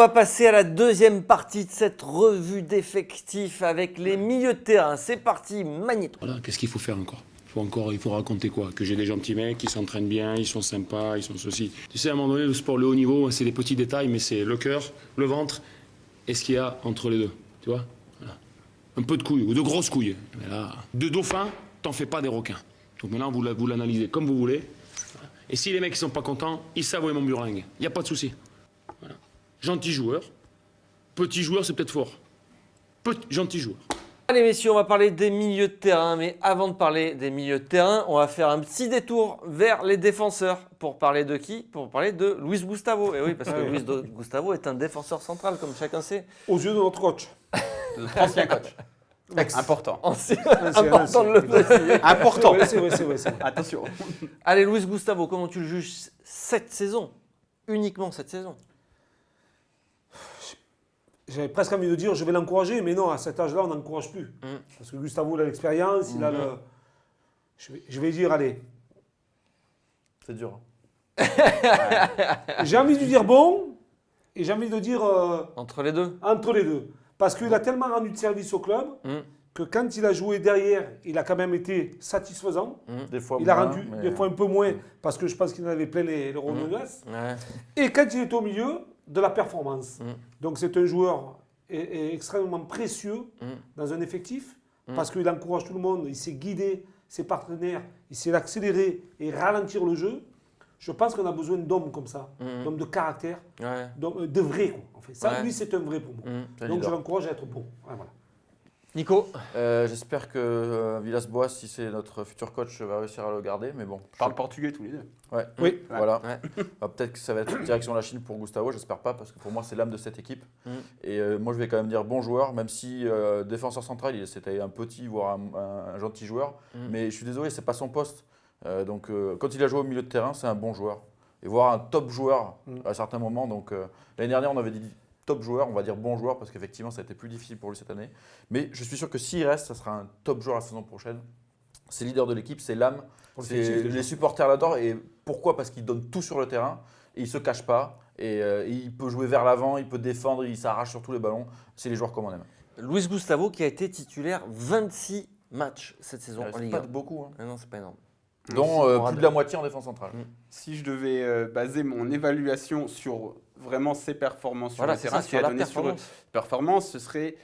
va passer à la deuxième partie de cette revue d'effectifs avec les milieux de terrain. C'est parti, Magnéto. Voilà, qu'est-ce qu'il faut faire encore ? Il faut raconter quoi ? Que j'ai des gentils mecs qui s'entraînent bien, ils sont sympas, ils sont ceci. Tu sais, à un moment donné, le sport, le haut niveau, c'est des petits détails, mais c'est le cœur, le ventre et ce qu'il y a entre les deux. Tu vois ? Voilà. Un peu de couilles, ou de grosses couilles. Mais là, de dauphins, t'en fais pas des requins. Donc maintenant, vous l'analysez comme vous voulez. Et si les mecs ne sont pas contents, ils savent où est mon burlingue. Il n'y a pas de souci. Voilà. Gentil joueur. Petit joueur, c'est peut-être fort. Gentil joueur. Allez messieurs, on va parler des milieux de terrain, mais avant de parler des milieux de terrain, on va faire un petit détour vers les défenseurs. Pour parler de qui ? Pour parler de Luis Gustavo. Et oui, parce que Luis Gustavo est un défenseur central, comme chacun sait. Aux yeux de notre coach. De notre ancien coach. Important. Important de le préciser. Important. C'est vrai. Attention. Allez, Luis Gustavo, comment tu le juges cette saison ? Uniquement cette saison. J'avais presque envie de dire, je vais l'encourager, mais non, à cet âge-là, on n'encourage plus. Parce que Gustavo, il a l'expérience, il a le... Je vais dire, allez. C'est dur. J'ai envie de dire bon, et j'ai envie de dire... Entre les deux. Entre les deux. Parce qu'il a tellement rendu de service au club, que quand il a joué derrière, il a quand même été satisfaisant. Des fois Il moins, a rendu mais... des fois un peu moins, parce que je pense qu'il en avait plein les ronds. Ouais. Et quand il est au milieu, de la performance. Donc c'est un joueur extrêmement précieux dans un effectif, parce qu'il encourage tout le monde, il sait guider ses partenaires, il sait accélérer et ralentir le jeu. Je pense qu'on a besoin d'hommes comme ça, d'hommes de caractère, de vrais. Quoi, en fait. Ça, lui, c'est un vrai pour moi. Donc je l'encourage à être bon. Ouais, voilà. Nico ? J'espère que Villas-Boas, si c'est notre futur coach, va réussir à le garder. Mais bon. Parle portugais tous les deux. Ouais. Oui. Voilà. Ouais. Peut-être que ça va être direction la Chine pour Gustavo, j'espère pas, parce que pour moi, c'est l'âme de cette équipe. Et moi, je vais quand même dire bon joueur, même si défenseur central, c'était un petit, voire un gentil joueur. Mais je suis désolé, c'est pas son poste. Donc, quand il a joué au milieu de terrain, c'est un bon joueur. Et voir un top joueur à certains moments. Donc, l'année dernière, on avait dit top joueur, on va dire bon joueur, parce qu'effectivement, ça a été plus difficile pour lui cette année. Mais je suis sûr que s'il reste, ça sera un top joueur la saison prochaine. C'est leader de l'équipe, c'est l'âme. Les supporters l'adorent. Et pourquoi ? Parce qu'il donne tout sur le terrain. Et il ne se cache pas. Et il peut jouer vers l'avant, il peut défendre, il s'arrache sur tous les ballons. C'est les joueurs comme on aime. Luis Gustavo qui a été titulaire 26 matchs cette saison en C'est Ligue pas 1. beaucoup. Hein. Ah non, c'est pas énorme. Dont plus de la moitié en défense centrale. Si je devais baser mon évaluation sur vraiment ses performances sur le terrain, ce qu'il a donné sur performance, ce serait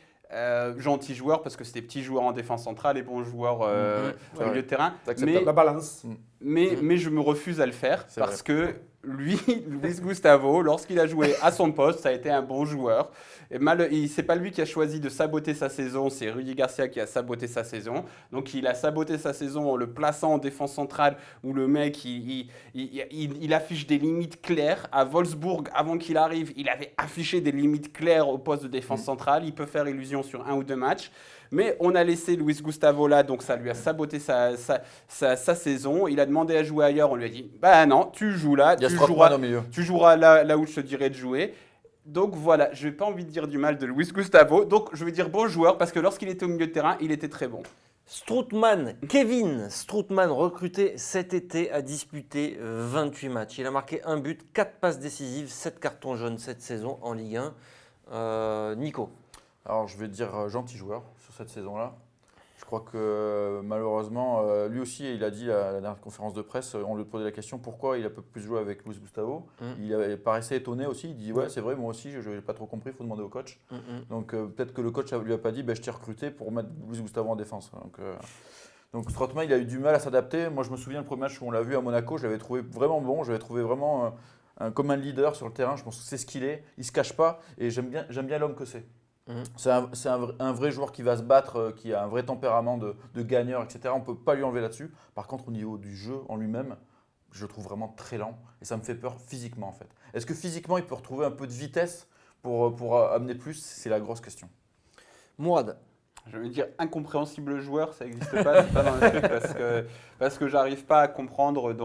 gentil joueur parce que c'était petit joueur en défense centrale et bon joueur au milieu de terrain. Mais la balance. Mais je me refuse à le faire parce que lui, Luis Gustavo, lorsqu'il a joué à son poste, ça a été un bon joueur. C'est pas lui qui a choisi de saboter sa saison, c'est Rudy Garcia qui a saboté sa saison. Donc il a saboté sa saison en le plaçant en défense centrale où le mec il affiche des limites claires. À Wolfsburg, avant qu'il arrive, il avait affiché des limites claires au poste de défense centrale. Il peut faire illusion sur 1 ou 2 matchs. Mais on a laissé Luis Gustavo là, donc ça lui a saboté sa saison. Il a demandé à jouer ailleurs, on lui a dit « Bah non, tu joues là, tu joueras là où je te dirais de jouer ». Donc voilà, je n'ai pas envie de dire du mal de Luis Gustavo, donc je vais dire bon joueur parce que lorsqu'il était au milieu de terrain, il était très bon. Kevin Strootman, recruté cet été, a disputé 28 matchs. Il a marqué 1 but, 4 passes décisives, 7 cartons jaunes cette saison en Ligue 1. Nico ? Alors je vais dire gentil joueur sur cette saison-là. Je crois que malheureusement, lui aussi, il a dit à la dernière conférence de presse, on lui posait la question pourquoi il a peu plus joué avec Luis Gustavo. Il paraissait étonné aussi, il dit ouais c'est vrai, moi aussi je n'ai pas trop compris, il faut demander au coach. Donc peut-être que le coach lui a pas dit je t'ai recruté pour mettre Luis Gustavo en défense. Donc Strootman, il a eu du mal à s'adapter. Moi je me souviens le premier match où on l'a vu à Monaco, je l'avais trouvé vraiment bon, je l'avais trouvé vraiment comme un leader sur le terrain, je pense que c'est ce qu'il est, il ne se cache pas et j'aime bien l'homme que c'est. C'est un vrai joueur qui va se battre, qui a un vrai tempérament de gagneur, etc. On ne peut pas lui enlever là-dessus. Par contre, au niveau du jeu en lui-même, je le trouve vraiment très lent et ça me fait peur physiquement en fait. Est-ce que physiquement, il peut retrouver un peu de vitesse pour amener plus ? C'est la grosse question. Mourad ? Je veux dire incompréhensible joueur, ça n'existe pas, c'est pas dans le truc parce que j'arrive pas à comprendre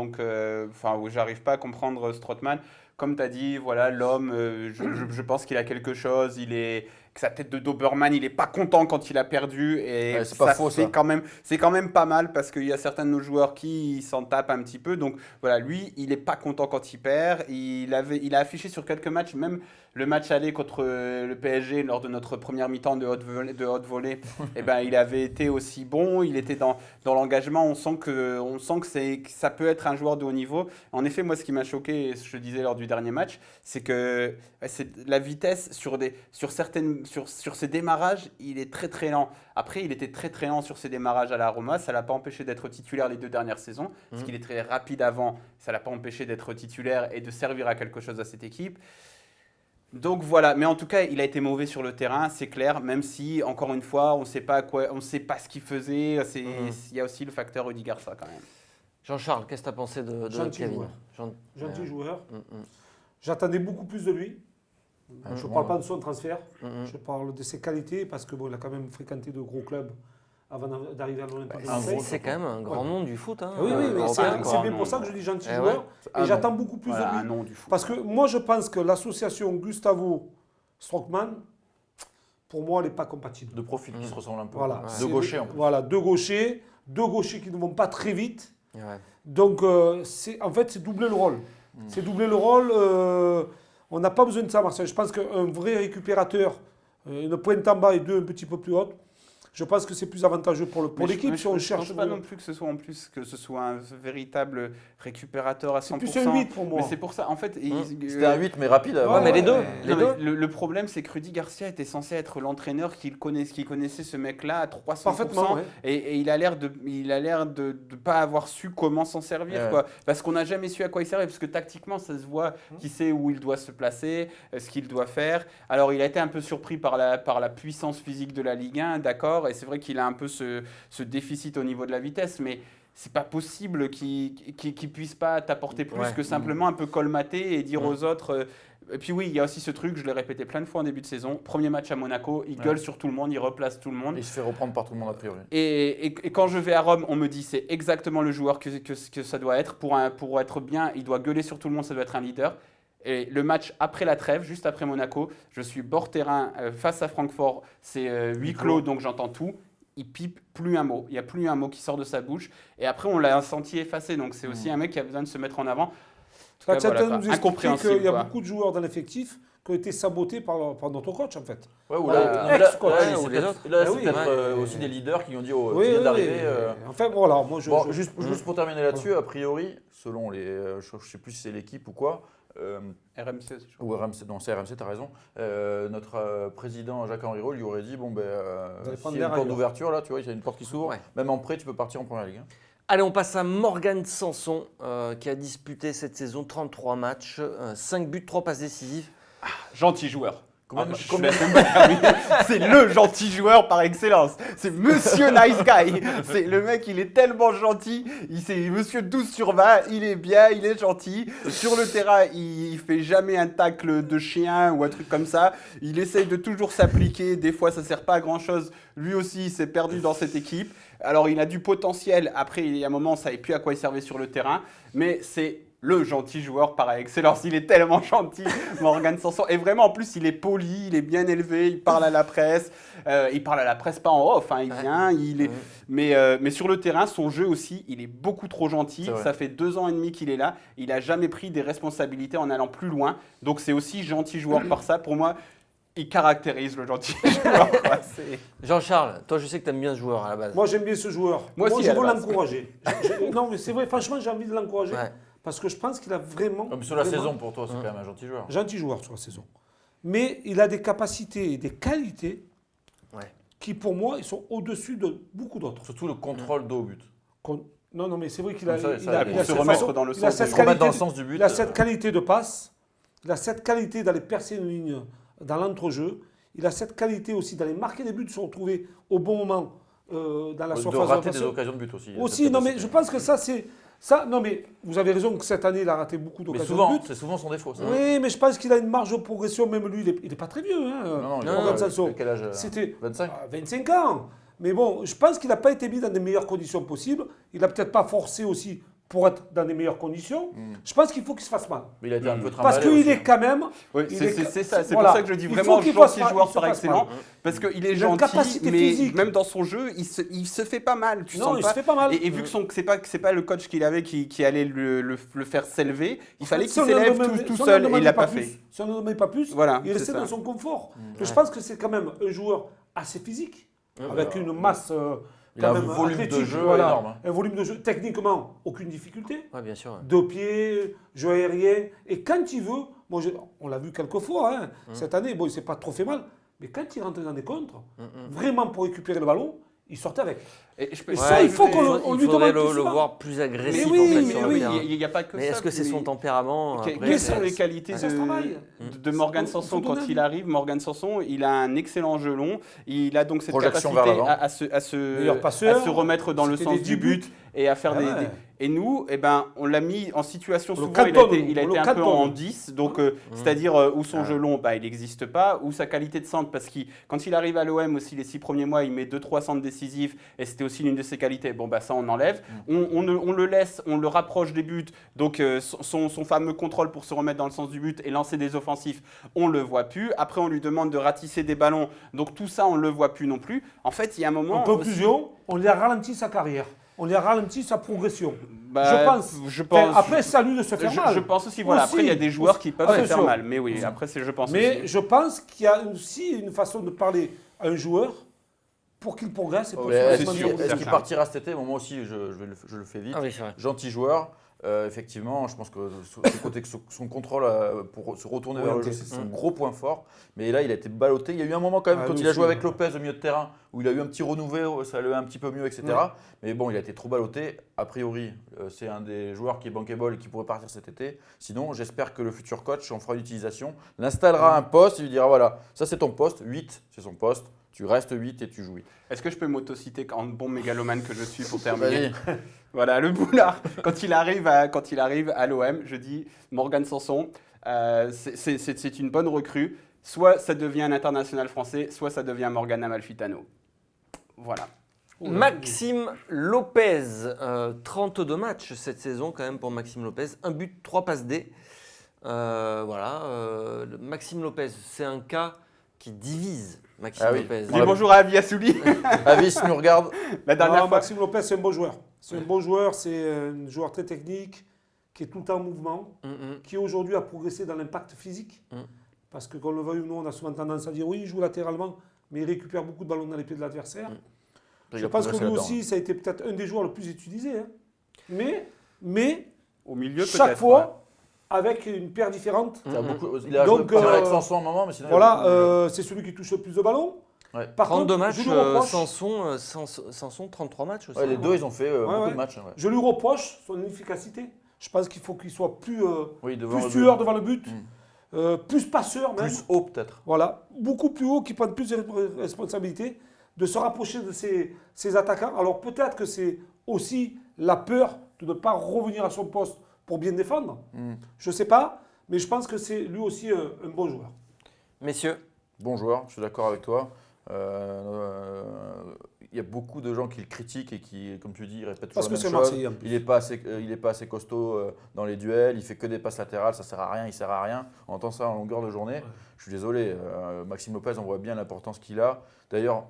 j'arrive pas à comprendre Strootman. Comme tu as dit, voilà, l'homme, je pense qu'il a quelque chose, que sa tête de Doberman, il n'est pas content quand il a perdu. Et ouais, c'est pas faux, c'est quand même pas mal parce qu'il y a certains de nos joueurs qui s'en tapent un petit peu. Donc voilà, lui, il n'est pas content quand il perd. Il a affiché sur quelques matchs, même Le match aller contre le PSG lors de notre première mi-temps de haute volée, eh ben, il avait été aussi bon, il était dans l'engagement, on sent que ça peut être un joueur de haut niveau. En effet, moi ce qui m'a choqué, et je le disais lors du dernier match, c'est que c'est la vitesse sur ses démarrages, il est très très lent. Après, il était très très lent sur ses démarrages à la Roma, ça ne l'a pas empêché d'être titulaire les 2 dernières saisons, parce qu'il est très rapide avant, ça ne l'a pas empêché d'être titulaire et de servir à quelque chose à cette équipe. Donc voilà, mais en tout cas, il a été mauvais sur le terrain, c'est clair, même si, encore une fois, on ne sait pas ce qu'il faisait. Il y a aussi le facteur Rudy Garcia quand même. Jean-Charles, qu'est-ce que tu as pensé de Kevin? Gentil joueur. J'attendais beaucoup plus de lui. Je ne parle pas de son transfert, je parle de ses qualités, parce que il a quand même fréquenté de gros clubs avant d'arriver à l'Olympique de Marseille. C'est quand même un grand nom du foot. Hein, oui, mais c'est bien pour ça que je dis gentil joueur. Et j'attends beaucoup plus de lui. Un nom du foot. Parce que moi, je pense que l'association Gustavo-Strootman, pour moi, elle n'est pas compatible. De profil qui se ressemblent un peu. Voilà. De gaucher en plus. Voilà, deux gauchers qui ne vont pas très vite. Ouais. Donc, en fait, c'est doubler le rôle. C'est doubler le rôle. On n'a pas besoin de ça à Marseille. Je pense qu'un vrai récupérateur, une pointe en bas et 2 un petit peu plus hautes, je pense que c'est plus avantageux pour l'équipe si on cherche. Je ne pense pas non plus que ce soit un véritable récupérateur à 100%. C'est plus un 8 pour moi. Mais c'est pour ça, en fait. C'était un 8 mais rapide. Ouais, mais les deux. Le problème, c'est que Rudy Garcia était censé être l'entraîneur qui connaissait ce mec-là à 300%. Parfaitement, ouais. Et il a l'air de pas avoir su comment s'en servir, quoi. Parce qu'on n'a jamais su à quoi il servait, parce que tactiquement, ça se voit qui sait où il doit se placer, ce qu'il doit faire. Alors, il a été un peu surpris par la puissance physique de la Ligue 1, d'accord. Et c'est vrai qu'il a un peu ce déficit au niveau de la vitesse, mais c'est pas possible qu'il puisse pas t'apporter plus que simplement un peu colmater et dire aux autres. Et puis oui, il y a aussi ce truc, je l'ai répété plein de fois en début de saison. Premier match à Monaco, il gueule sur tout le monde, il replace tout le monde. Il se fait reprendre par tout le monde a priori. Et quand je vais à Rome, on me dit c'est exactement le joueur que ça doit être. Pour être bien, il doit gueuler sur tout le monde, ça doit être un leader. Et le match après la trêve, juste après Monaco, je suis bord terrain face à Francfort, c'est huis clos, donc j'entends tout. Il pipe plus un mot, il n'y a plus un mot qui sort de sa bouche. Et après, on l'a senti effacé, donc c'est aussi un mec qui a besoin de se mettre en avant. Nous expliquer qu'il y a beaucoup de joueurs dans l'effectif qui ont été sabotés par notre coach, en fait. Ouais, ou ex-coach. ou les autres. Là, c'est peut-être aussi des leaders qui ont dit qui viennent d'arriver. Enfin, voilà, moi juste pour terminer là-dessus, a priori, selon les. je ne sais plus si c'est l'équipe ou quoi. RMC, ou RMC, non, c'est RMC, tu as raison. Notre président Jacques-Henri Roux lui aurait dit s'il y a une porte d'ouverture, là, tu vois, il y a une porte qui s'ouvre, même en prêt, tu peux partir en première ligue. Allez, on passe à Morgan Sanson, qui a disputé cette saison 33 matchs, 5 buts, 3 passes décisives. Gentil joueur. C'est le gentil joueur par excellence. C'est Monsieur Nice Guy. C'est le mec, il est tellement gentil. C'est Monsieur 12 sur 20. Il est bien, il est gentil. Sur le terrain, il fait jamais un tacle de chien ou un truc comme ça. Il essaye de toujours s'appliquer. Des fois, ça sert pas à grand chose. Lui aussi, il s'est perdu dans cette équipe. Alors, il a du potentiel. Après, il y a un moment, on ne savait plus à quoi il servait sur le terrain. Mais c'est le gentil joueur par excellence. Il est tellement gentil, Morgan Sanson. Et vraiment, en plus, il est poli, il est bien élevé, il parle à la presse. Il parle à la presse pas en off, hein, il vient. Mais sur le terrain, son jeu aussi, il est beaucoup trop gentil. Ça fait 2 ans et demi qu'il est là. Il n'a jamais pris des responsabilités en allant plus loin. Donc, c'est aussi gentil joueur par ça. Pour moi, il caractérise le gentil joueur. Jean-Charles, toi, je sais que tu aimes bien ce joueur à la base. Moi, j'aime bien ce joueur. Moi aussi, je veux l'encourager. Non, mais c'est vrai, franchement, j'ai envie de l'encourager. Parce que je pense qu'il a vraiment. Mais sur la saison, pour toi, c'est quand même un gentil joueur. Gentil joueur sur la saison. Mais il a des capacités et des qualités qui, pour moi, ils sont au-dessus de beaucoup d'autres. Surtout le contrôle d'eau au but. Non, mais c'est vrai qu'il a. Il se remettre dans le sens du but. Il a cette qualité de passe. Il a cette qualité d'aller percer une ligne dans l'entrejeu. Il a cette qualité aussi d'aller marquer des buts, de se retrouver au bon moment dans la surface de rater des occasions de but aussi. Aussi, non, mais je pense que ça, c'est. Ça, non, mais vous avez raison que cette année, il a raté beaucoup d'occasions de but. C'est souvent son défaut. Ça. Oui, mais je pense qu'il a une marge de progression. Même lui, il n'est pas très vieux. Hein, non, quel âge? C'était 25 ans. Mais bon, je pense qu'il n'a pas été mis dans les meilleures conditions possibles. Il n'a peut-être pas forcé aussi pour être dans les meilleures conditions. Je pense qu'il faut qu'il se fasse mal. Mais il a été un peu trimballé Parce qu'il aussi. est quand même. Oui, il c'est ça, c'est voilà. pour ça que je dis Il vraiment faut qu'il gentil fasse joueur mal, par il se fasse excellence, mal. parce qu'il est Il a une gentil, capacité mais physique. même dans son jeu, il se fait pas mal. Tu Non, sens il pas. se fait pas mal. Et vu que c'est pas le coach qu'il avait qui allait le faire s'élever, il fallait Si qu'il on ne s'élève demandait- tout si on seul ne et il demandait l'a pas plus, fait. Si on ne demandait pas plus, Voilà, il c'est restait ça. dans son confort. Mais je pense que c'est quand même un joueur assez physique, avec une masse Il a quand un même volume de athlétique, jeu voilà. énorme, hein. Un volume de jeu, techniquement, aucune difficulté. Ouais, bien sûr. Ouais. Deux pieds, jeu aérien. Et quand il veut, on l'a vu quelques fois cette année, bon, il ne s'est pas trop fait mal, mais quand il rentrait dans des contres, vraiment pour récupérer le ballon, il sortait avec. Et je peux- Et ça, il faut qu'on lui faudrait demande plus le souvent. voir plus agressif Mais en oui, fait, mais sur le oui, terrain. il n'y a pas que Mais ça. est-ce que c'est son tempérament après, Quelles c'est- sont les qualités ça se travaille. de Morgan Faut Sanson donner quand un il but. arrive? Morgan Sanson, il a un excellent jeu long. Il a donc cette Projection capacité vers l'avant. Meilleur passeur. à se remettre dans le C'était sens des du 10 buts. but et à faire Ah des. ouais. Et nous, eh ben, on l'a mis en situation On le souvent. cantonne, Il a on été le un peu cantonne. en 10, donc c'est-à-dire où son jeu long, bah, il n'existe pas, ou sa qualité de centre, parce que quand il arrive à l'OM aussi les 6 premiers mois, il met 2-3 centres décisifs, et c'était aussi l'une de ses qualités. Bon, bah ça on enlève. On le laisse, on le rapproche des buts, donc son fameux contrôle pour se remettre dans le sens du but et lancer des offensifs, on le voit plus. Après, on lui demande de ratisser des ballons, donc tout ça on le voit plus non plus. En fait, il y a un moment. En conclusion, on lui a ralenti sa carrière. On lui a ralenti sa progression. Bah, je pense. je pense- Enfin, après, c'est à lui de se faire mal. Je pense aussi, voilà. Aussi. Après, il y a des joueurs qui peuvent Ah, se c'est faire sûr. mal, mais oui. Après, je pense Mais aussi. je pense qu'il y a aussi une façon de parler à un joueur pour qu'il progresse et pour Mais qu'il Est-ce fasse qu'il mal. certain. partira cet été? Bon, moi aussi, je le fais vite. Ah oui, c'est vrai. Gentil joueur. Effectivement, je pense que son contrôle pour se retourner vers le jeu, c'est son gros point fort. Mais là, il a été ballotté. Il y a eu un moment quand même, Ah, quand lui il a aussi, joué avec ouais. Lopez au milieu de terrain, où il a eu un petit renouveau, ça allait un petit peu mieux, etc. Ouais. Mais bon, il a été trop ballotté. A priori, c'est un des joueurs qui est bankable et qui pourrait partir cet été. Sinon, j'espère que le futur coach en fera l'utilisation, l'installera un poste et lui dira voilà, ça c'est ton poste, 8, c'est son poste. Tu restes 8 et tu joues 8. Est-ce que je peux m'autociter en bon mégalomane que je suis pour terminer? Vas-y. Voilà, le boulard. Quand il arrive à l'OM, je dis Morgan Sanson, c'est une bonne recrue. Soit ça devient un international français, soit ça devient Morgan Amalfitano. Voilà. Maxime Lopez, 32 matchs cette saison quand même pour Maxime Lopez. Un but, 3 passes D. Maxime Lopez, c'est un cas qui divise Maxime Ah oui. Lopez. Dis bonjour à Avi Assouli. Avis nous regarde. La dernière Non, fois. Maxime Lopez, c'est un bon joueur. C'est un bon joueur, c'est un joueur très technique, qui est tout le temps en mouvement, qui aujourd'hui a progressé dans l'impact physique. Parce que qu'on le veuille ou non, on a souvent tendance à dire oui, il joue latéralement, mais il récupère beaucoup de ballons dans les pieds de l'adversaire. Il Je a pense que lui progressé là-dedans. aussi, ça a été peut-être un des joueurs le plus utilisés. Hein. Mais Au milieu, chaque peut-être, fois, avec une paire différente. Il a Donc, joué avec Sanson à un moment, mais sinon. Voilà, c'est celui qui touche le plus de ballons. Ouais. Par 32 contre, matchs, je lui reproche, Sanson 33 matchs aussi. Ouais, les deux, ils ont fait beaucoup ouais. de matchs. Ouais. je lui reproche son efficacité. Je pense qu'il faut qu'il soit plus, Oui, devant plus le tueur but. devant le but, plus passeur même. Plus haut, peut-être. Voilà, beaucoup plus haut, qui prennent plus de responsabilités, de se rapprocher de ses attaquants. Alors peut-être que c'est aussi la peur de ne pas revenir à son poste pour bien défendre. Je ne sais pas, mais je pense que c'est lui aussi un bon joueur. Messieurs, Bon joueur, je suis d'accord avec toi. Il y a beaucoup de gens qui le critiquent et qui, comme tu dis, ils répètent toujours Parce la que même c'est chose. Marseillais, en plus. Il n'est pas assez costaud dans les duels, il fait que des passes latérales, ça sert à rien, il sert à rien. On entend ça en longueur de journée. Je suis désolé, Maxime Lopez, on voit bien l'importance qu'il a. D'ailleurs,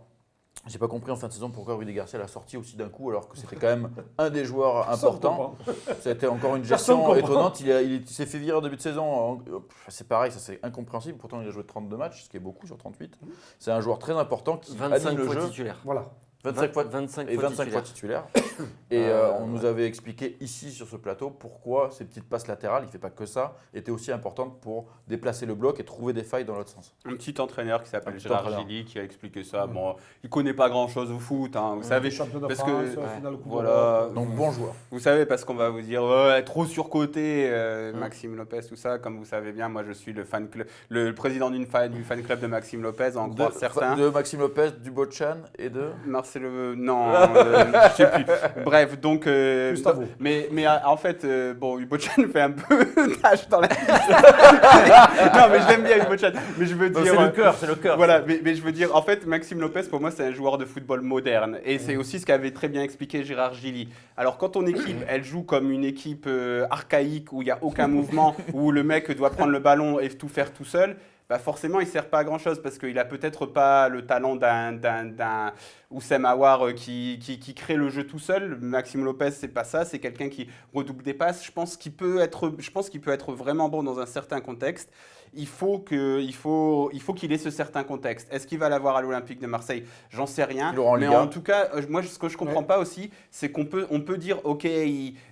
j'ai pas compris en fin de saison pourquoi Rudy Garcia l'a sorti aussi d'un coup, alors que c'était quand même un des joueurs importants. C'était encore une Personne gestion comprend. étonnante. Il s'est fait virer au début de saison. C'est pareil, ça c'est incompréhensible. Pourtant, il a joué 32 matchs, ce qui est beaucoup sur 38. C'est un joueur très important qui 25 anime le fois jeu. titulaire. Voilà. 25 fois, 25 et fois 25 fois titulaire. titulaire. Et on nous avait expliqué ici sur ce plateau pourquoi ces petites passes latérales, il ne fait pas que ça, étaient aussi importantes pour déplacer le bloc et trouver des failles dans l'autre sens. Un petit entraîneur qui Un s'appelle petit Gérard entraîneur. Gilly qui a expliqué ça. Bon, il connaît pas grand-chose au foot, hein, vous savez. Championnat de Parce France, que finale Coupe voilà. d'Europe. Donc bon joueur. Vous savez, parce qu'on va vous dire ouais, trop surcoté, Maxime Lopez, tout ça. Comme vous savez bien, moi je suis le président du fan club de Maxime Lopez, en croire certains. De Maxime Lopez, du Bochan et de. c'est le. Non, je sais plus. Bref, donc. Gustavo. Mais en fait, bon, Ubochan fait un peu tâche dans la liste. Non, mais je l'aime bien, Ubochan. Mais je veux dire. C'est le cœur. Voilà, mais je veux dire, en fait, Maxime Lopez, pour moi, c'est un joueur de football moderne. Et c'est aussi ce qu'avait très bien expliqué Gérard Gilly. Alors, quand ton équipe, elle joue comme une équipe archaïque où il n'y a aucun mouvement, où le mec doit prendre le ballon et tout faire tout seul, bah forcément, il ne sert pas à grand-chose parce qu'il n'a peut-être pas le talent d'un Oussem Aouar qui crée le jeu tout seul. Maxime Lopez, c'est pas ça. C'est quelqu'un qui redouble des passes. Je pense qu'il peut être vraiment bon dans un certain contexte. Il faut qu'il ait ce certain contexte. Est-ce qu'il va l'avoir à l'Olympique de Marseille? J'en sais rien. Mais en tout cas, moi, ce que je comprends pas aussi, c'est qu'on peut dire, ok,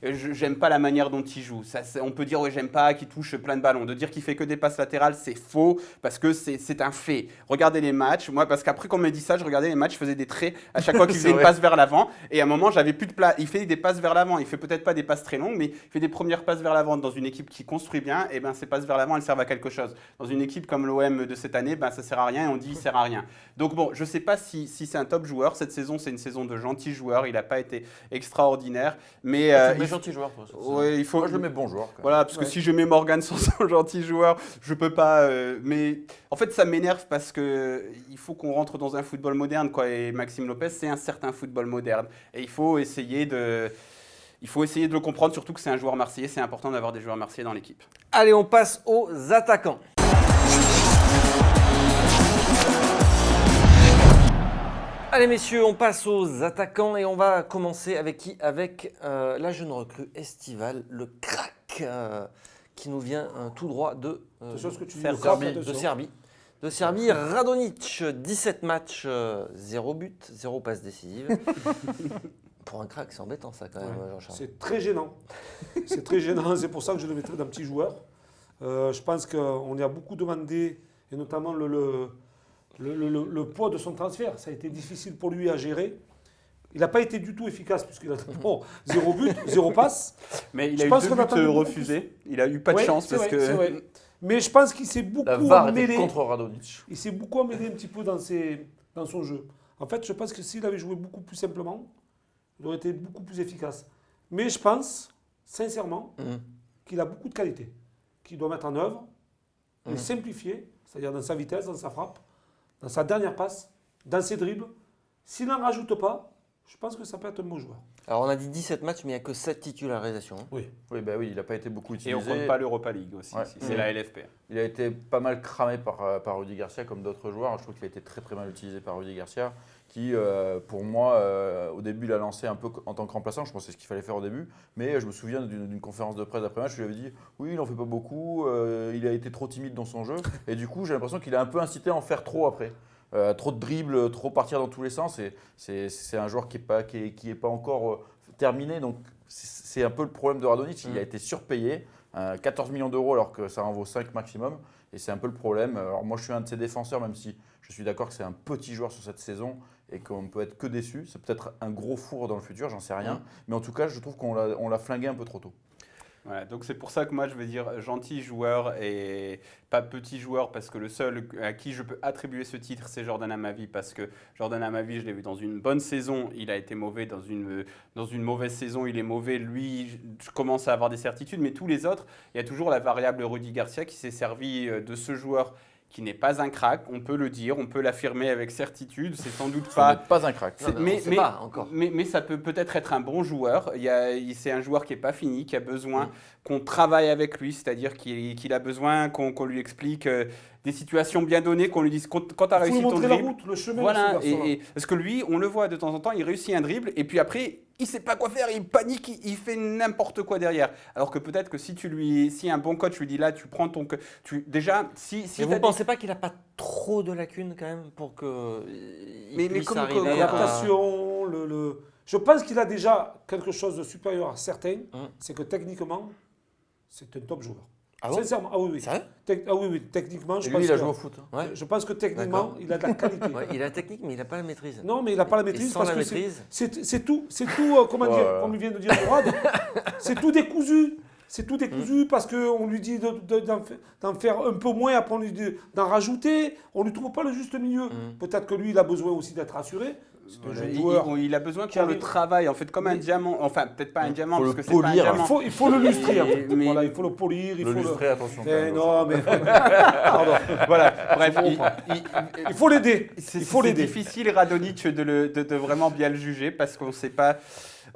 j'aime pas la manière dont il joue. On peut dire, ouais, j'aime pas qu'il touche plein de ballons. De dire qu'il fait que des passes latérales, c'est faux parce que c'est un fait. Regardez les matchs. Moi, parce qu'après qu'on me dit ça, je regardais les matchs, je faisais des traits à chaque fois qu'il faisait une passe vers l'avant. Et à un moment, j'avais plus de place. Il fait des passes vers l'avant. Il fait peut-être pas des passes très longues, mais il fait des premières passes vers l'avant dans une équipe qui construit bien. Et ben, ces passes vers l'avant, elles servent à quelque chose. Dans une équipe comme l'OM de cette année, ben, ça ne sert à rien et on dit qu'il ne sert à rien. Donc bon, je ne sais pas si c'est un top joueur. Cette saison, c'est une saison de gentil joueur. Il n'a pas été extraordinaire. Mais, tu mets gentil joueur, toi. Ouais, il faut... Moi, je le mets bon joueur. Voilà, parce que si je mets Morgan sans son gentil joueur, je ne peux pas... mais en fait, ça m'énerve parce qu'il faut qu'on rentre dans un football moderne, quoi. Et Maxime Lopez, c'est un certain football moderne. Et il faut essayer de le comprendre, surtout que c'est un joueur marseillais. C'est important d'avoir des joueurs marseillais dans l'équipe. Allez, on passe aux attaquants. Allez messieurs, on passe aux attaquants et on va commencer avec qui? Avec la jeune recrue estivale, le crack, qui nous vient tout droit de Serbie. De Serbie, Radonjic, 17 matchs, 0 but, 0 passe décisive. Pour un crack, c'est embêtant ça quand même, Jean-Charles. C'est très gênant. C'est très gênant, c'est pour ça que je le mettrais d'un petit joueur. Je pense qu'on y a beaucoup demandé, et notamment le poids de son transfert. Ça a été difficile pour lui à gérer. Il n'a pas été du tout efficace puisqu'il a 0 but, 0 passe. Mais il a eu 2 buts refusés. Il a eu pas de chance parce que... C'est vrai. Mais je pense qu'il s'est beaucoup mêlé. Contre Radonjic. Il s'est beaucoup mêlé un petit peu dans son jeu. En fait, je pense que s'il avait joué beaucoup plus simplement, il aurait été beaucoup plus efficace. Mais je pense, sincèrement, qu'il a beaucoup de qualités, qu'il doit mettre en œuvre, et simplifier, c'est-à-dire dans sa vitesse, dans sa frappe, dans sa dernière passe, dans ses dribbles. S'il n'en rajoute pas, je pense que ça peut être un bon joueur. Alors on a dit 17 matchs, mais il n'y a que 7 titularisations. Oui, oui, il n'a pas été beaucoup utilisé. Et on ne compte pas l'Europa League aussi, c'est la LFP. Il a été pas mal cramé par Rudy Garcia comme d'autres joueurs. Je trouve qu'il a été très très mal utilisé par Rudy Garcia, qui pour moi, au début, il a lancé un peu en tant que remplaçant. Je pense que c'est ce qu'il fallait faire au début. Mais je me souviens d'une conférence de presse après match, je lui avais dit oui, il n'en fait pas beaucoup, il a été trop timide dans son jeu. Et du coup, j'ai l'impression qu'il a un peu incité à en faire trop après. Trop de dribbles, trop partir dans tous les sens. C'est un joueur qui est pas encore terminé. Donc c'est un peu le problème de Radonjic. Il a été surpayé, 14 millions d'euros alors que ça en vaut 5 maximum. Et c'est un peu le problème. Alors moi je suis un de ses défenseurs, même si je suis d'accord que c'est un petit joueur sur cette saison et qu'on ne peut être que déçu. C'est peut-être un gros four dans le futur, j'en sais rien. Mais en tout cas, je trouve qu'on l'a flingué un peu trop tôt. Voilà, donc c'est pour ça que moi je vais dire gentil joueur et pas petit joueur parce que le seul à qui je peux attribuer ce titre c'est Jordan Amavi parce que Jordan Amavi je l'ai vu dans une bonne saison, il a été mauvais dans une mauvaise saison, il est mauvais, lui je commence à avoir des certitudes mais tous les autres, il y a toujours la variable Rudy Garcia qui s'est servi de ce joueur qui n'est pas un crack, on peut le dire, on peut l'affirmer avec certitude, c'est sans doute pas... pas un crack. Mais ça peut peut-être être un bon joueur, c'est un joueur qui n'est pas fini, qui a besoin qu'on travaille avec lui, c'est-à-dire qu'il a besoin qu'on lui explique des situations bien données, qu'on lui dise quand tu as réussi ton dribble... la route, le chemin. Voilà, parce que lui, on le voit de temps en temps, il réussit un dribble et puis après... Il ne sait pas quoi faire, il panique, il fait n'importe quoi derrière. Alors que peut-être que si un bon coach lui dit là, tu prends ton... Déjà, si mais vous ne pensez pas qu'il n'a pas trop de lacunes quand même pour que puisse arriver l'adaptation, Je pense qu'il a déjà quelque chose de supérieur à certains, c'est que techniquement, c'est un top joueur. Ah bon? Sincèrement, ah oui, oui. Techniquement, je pense il a joué au foot. Ouais. Je pense que techniquement, il a de la qualité. Ouais, il a la technique, mais il n'a pas la maîtrise. Non, mais il n'a pas la maîtrise sans parce la que maîtrise. c'est tout, comment dire, comme il vient de dire Mourad, c'est tout décousu. C'est tout décousu parce qu'on lui dit d'en faire un peu moins, après on lui dit d'en rajouter. On ne lui trouve pas le juste milieu. Peut-être que lui, il a besoin aussi d'être rassuré. C'est un jeune joueur. Il a besoin qui qu'on le arrive. travail, en fait, comme un diamant. Enfin, peut-être pas un diamant, Faut parce le que c'est pas un polir. diamant. Il faut le lustrer. En fait. Mais- Voilà, il faut le polir. Il Le faut lustrer, attention. quand Eh même. non, mais. Pardon. Voilà, bref, Je comprends. Il faut l'aider. Il faut c'est l'aider. difficile, Radonjic, de vraiment bien le juger parce qu'on ne sait pas.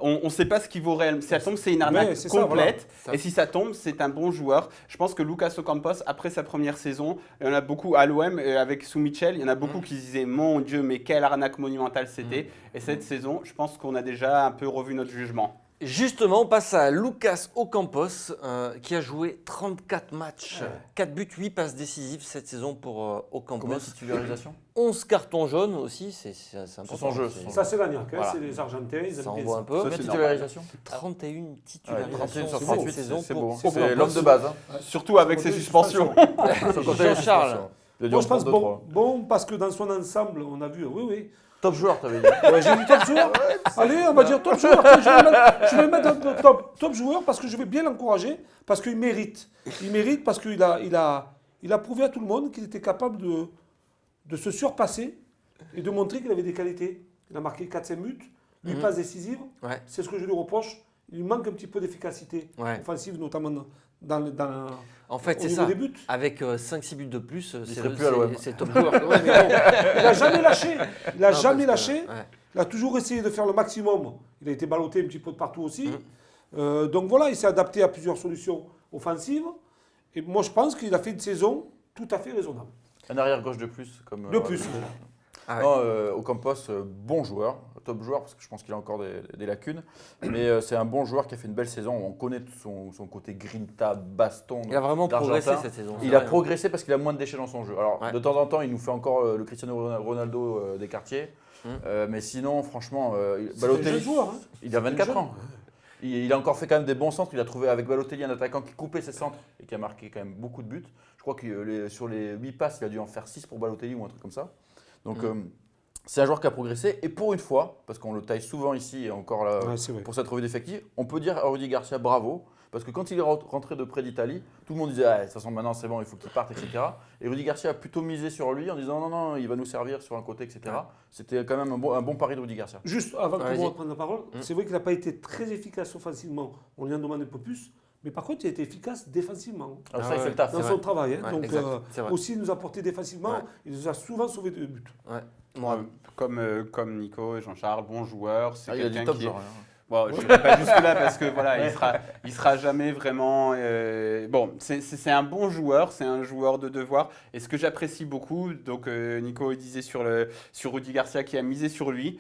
On sait pas ce qui vaut réellement. Si ça tombe, c'est une arnaque Mais c'est ça, complète. voilà. Et si ça tombe, c'est un bon joueur. Je pense que Lucas Ocampos, après sa première saison, il y en a beaucoup à l'OM, avec sous Mitchell, il y en a beaucoup qui disaient mon Dieu, mais quelle arnaque monumentale c'était. Et cette saison, je pense qu'on a déjà un peu revu notre jugement. Justement, on passe à Lucas Ocampos, qui a joué 34 matchs, 4 buts, 8 passes décisives cette saison pour Ocampos. Combien de titularisations 11 cartons jaunes aussi, c'est important. son jeu, C'est- Ça, c'est l'agnac. Hein, Voilà. c'est les Argentins. Ils Ça aiment bien envoie ça. un peu. Combien de c'est titularisations 31 Ouais, titularisations 31 sur cette 38, saison c'est pour beau. Ocampos. C'est l'homme de base. Hein. Surtout avec ses suspensions. Jean-Charles. Il a dû Moi, en je pense prendre deux, trois. bon, parce que dans son ensemble, on a vu, oui. Top joueur, t'avais dit. Ouais, j'ai dit top joueur. Allez, on va dire top joueur. Tiens, je vais le mettre dans le top joueur parce que je vais bien l'encourager, parce qu'il mérite. Il mérite parce qu'il a prouvé à tout le monde qu'il était capable de se surpasser et de montrer qu'il avait des qualités. Il a marqué 4-5 buts, 8 passes décisives. Ouais. C'est ce que je lui reproche. Il lui manque un petit peu d'efficacité offensive, notamment En fait, au c'est niveau ça. des buts. Avec 5-6 buts de plus, serait plus à l'OM. c'est top joueur. Ouais, mais bon. Il n'a jamais lâché. Il n'a Non, jamais parce que- lâché. ouais. Il a toujours essayé de faire le maximum. Il a été ballotté un petit peu de partout aussi. Donc voilà, il s'est adapté à plusieurs solutions offensives. Et moi, je pense qu'il a fait une saison tout à fait raisonnable. Un arrière-gauche de plus. Comme, De plus. Ah ouais. Non, Ocampos, bon joueur, top joueur, parce que je pense qu'il a encore des lacunes. Mais c'est un bon joueur qui a fait une belle saison. On connaît son côté grinta, baston. Il a vraiment progressé d'Argentin. cette saison. Il c'est a vrai, hein. progressé parce qu'il a moins de déchets dans son jeu. Alors, Ouais. de temps en temps, il nous fait encore le Cristiano Ronaldo des quartiers. Mais sinon, franchement, C'est un jeune joueur. Hein. il a 24 jeune. ans. Il a encore fait quand même des bons centres. Il a trouvé avec Balotelli un attaquant qui coupait ses centres et qui a marqué quand même beaucoup de buts. Je crois que sur les 8 passes, il a dû en faire 6 pour Balotelli ou un truc comme ça. Donc, c'est un joueur qui a progressé. Et pour une fois, parce qu'on le taille souvent ici et encore là, Ouais, c'est vrai. pour cette revue d'effectifs, on peut dire à Rudy Garcia bravo. Parce que quand il est rentré de près d'Italie, tout le monde disait ah, de toute façon maintenant c'est bon, il faut qu'il parte, etc. Et Rudy Garcia a plutôt misé sur lui en disant non, il va nous servir sur un côté, etc. C'était quand même un bon pari de Rudy Garcia. Juste avant que Vas-y. vous repreniez la parole, c'est vrai qu'il n'a pas été très efficace offensivement. On lui en demande un peu plus. Mais par contre, il a été efficace défensivement. Alors Ah ça, il ouais. fait le taf. Dans C'est son vrai. travail. Hein. Ouais, Donc, exact, c'est vrai. aussi, il nous a porté défensivement. Ouais. Il nous a souvent sauvé de buts. Ouais. Moi, Comme Nico et Jean-Charles, bon joueur. C'est Ah, il a dit quelqu'un top qui est- joueur. hein. Bon, je n'irai pas jusque-là parce que voilà, il sera jamais vraiment. Bon, c'est un bon joueur, c'est un joueur de devoir. Et ce que j'apprécie beaucoup, donc Nico disait sur Rudy Garcia qui a misé sur lui.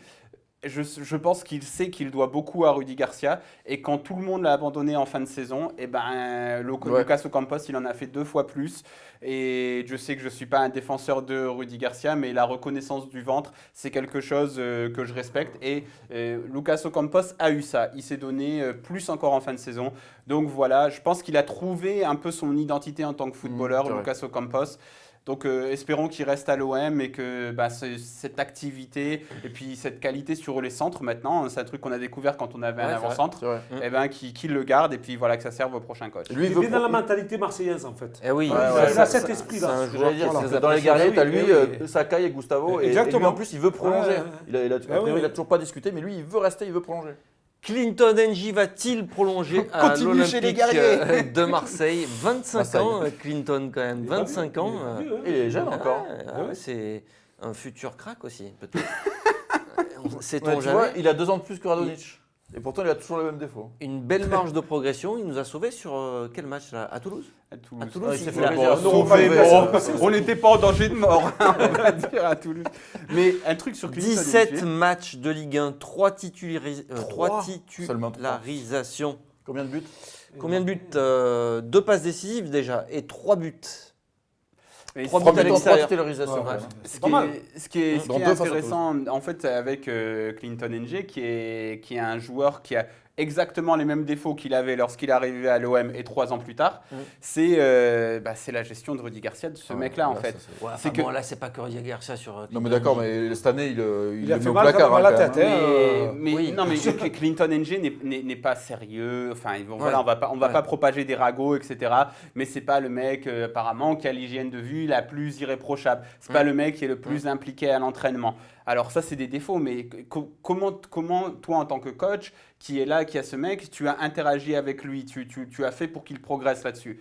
Je pense qu'il sait qu'il doit beaucoup à Rudy Garcia et quand tout le monde l'a abandonné en fin de saison, et ben Lucas Ocampos il en a fait 2 fois plus et je sais que je suis pas un défenseur de Rudy Garcia mais la reconnaissance du ventre c'est quelque chose que je respecte et Lucas Ocampos a eu ça, il s'est donné plus encore en fin de saison donc voilà, je pense qu'il a trouvé un peu son identité en tant que footballeur Lucas Ocampos. Donc espérons qu'il reste à l'OM et que cette activité et puis cette qualité sur les centres maintenant, c'est un truc qu'on a découvert quand on avait un avant-centre, C'est vrai. et ben qu'il le garde et puis voilà que ça serve au prochain coach. Lui, Il est bien dans la mentalité marseillaise, en fait. eh oui, Ouais, Il ouais, a cet esprit-là. c'est un Ce que joueur j'allais dire, qui c'est nous que dans les apprécie. guerriers, oui, tu as lui, oui. Sakai et Gustavo. Et Exactement. lui, en plus, il veut prolonger. Ouais, ouais. A priori, oui. il n'a toujours pas discuté, mais lui, il veut rester, il veut prolonger. Clinton NJ va-t-il prolonger à Continue chez les l'Olympique guerriers. de Marseille 25 Marseille. ans, Clinton quand même, Il va 25 bien, ans. il va bien, hein. Il est jeune encore. C'est un futur crack aussi, peut-être. Sait-on Ouais, tu jamais. vois, il a 2 ans de plus que Radonjic. Et pourtant, il a toujours les mêmes défauts. Une belle marge de progression. Il nous a sauvés sur quel match là, à Toulouse À Toulouse. À Toulouse, Ah, il s'est il fait a- plaisir. Non, on va les passer. On n'était pas en danger de mort, hein, on va dire à Toulouse. Mais un truc sur Clinton 17 NG, matchs de Ligue 1, 3 Seulement trois. titularisations. Combien de buts Combien de buts 2 passes décisives déjà et 3 buts. mais 3 3 buts à buts en 3 l'extérieur. titularisations. Ouais. quand même. Ce pas qui, mal. est, ce qui est, ce Dans qui est deux face à intéressant, en fait, avec Clinton NG, qui est un joueur qui a exactement les mêmes défauts qu'il avait lorsqu'il est arrivé à l'OM et 3 ans plus tard, c'est la gestion de Rudy Garcia, de ce mec-là, en Là, fait. ça, c'est- Ouais, C'est enfin, que- bon, là, c'est pas que Rudy Garcia sur. Non, mais d'accord, mais cette année, il Il le a met fait au mal placard. quand même à la hein, quand tête. même. hein. Mais, oui. non, mais Clinton NG n'est pas sérieux. Enfin, voilà, Ouais. on va pas propager des ragots, etc. Mais c'est pas le mec apparemment qui a l'hygiène de vie la plus irréprochable. C'est pas le mec qui est le plus impliqué à l'entraînement. Alors ça, c'est des défauts, mais comment toi, en tant que coach, qui est là, qui a ce mec, tu as interagi avec lui, tu as fait pour qu'il progresse là-dessus.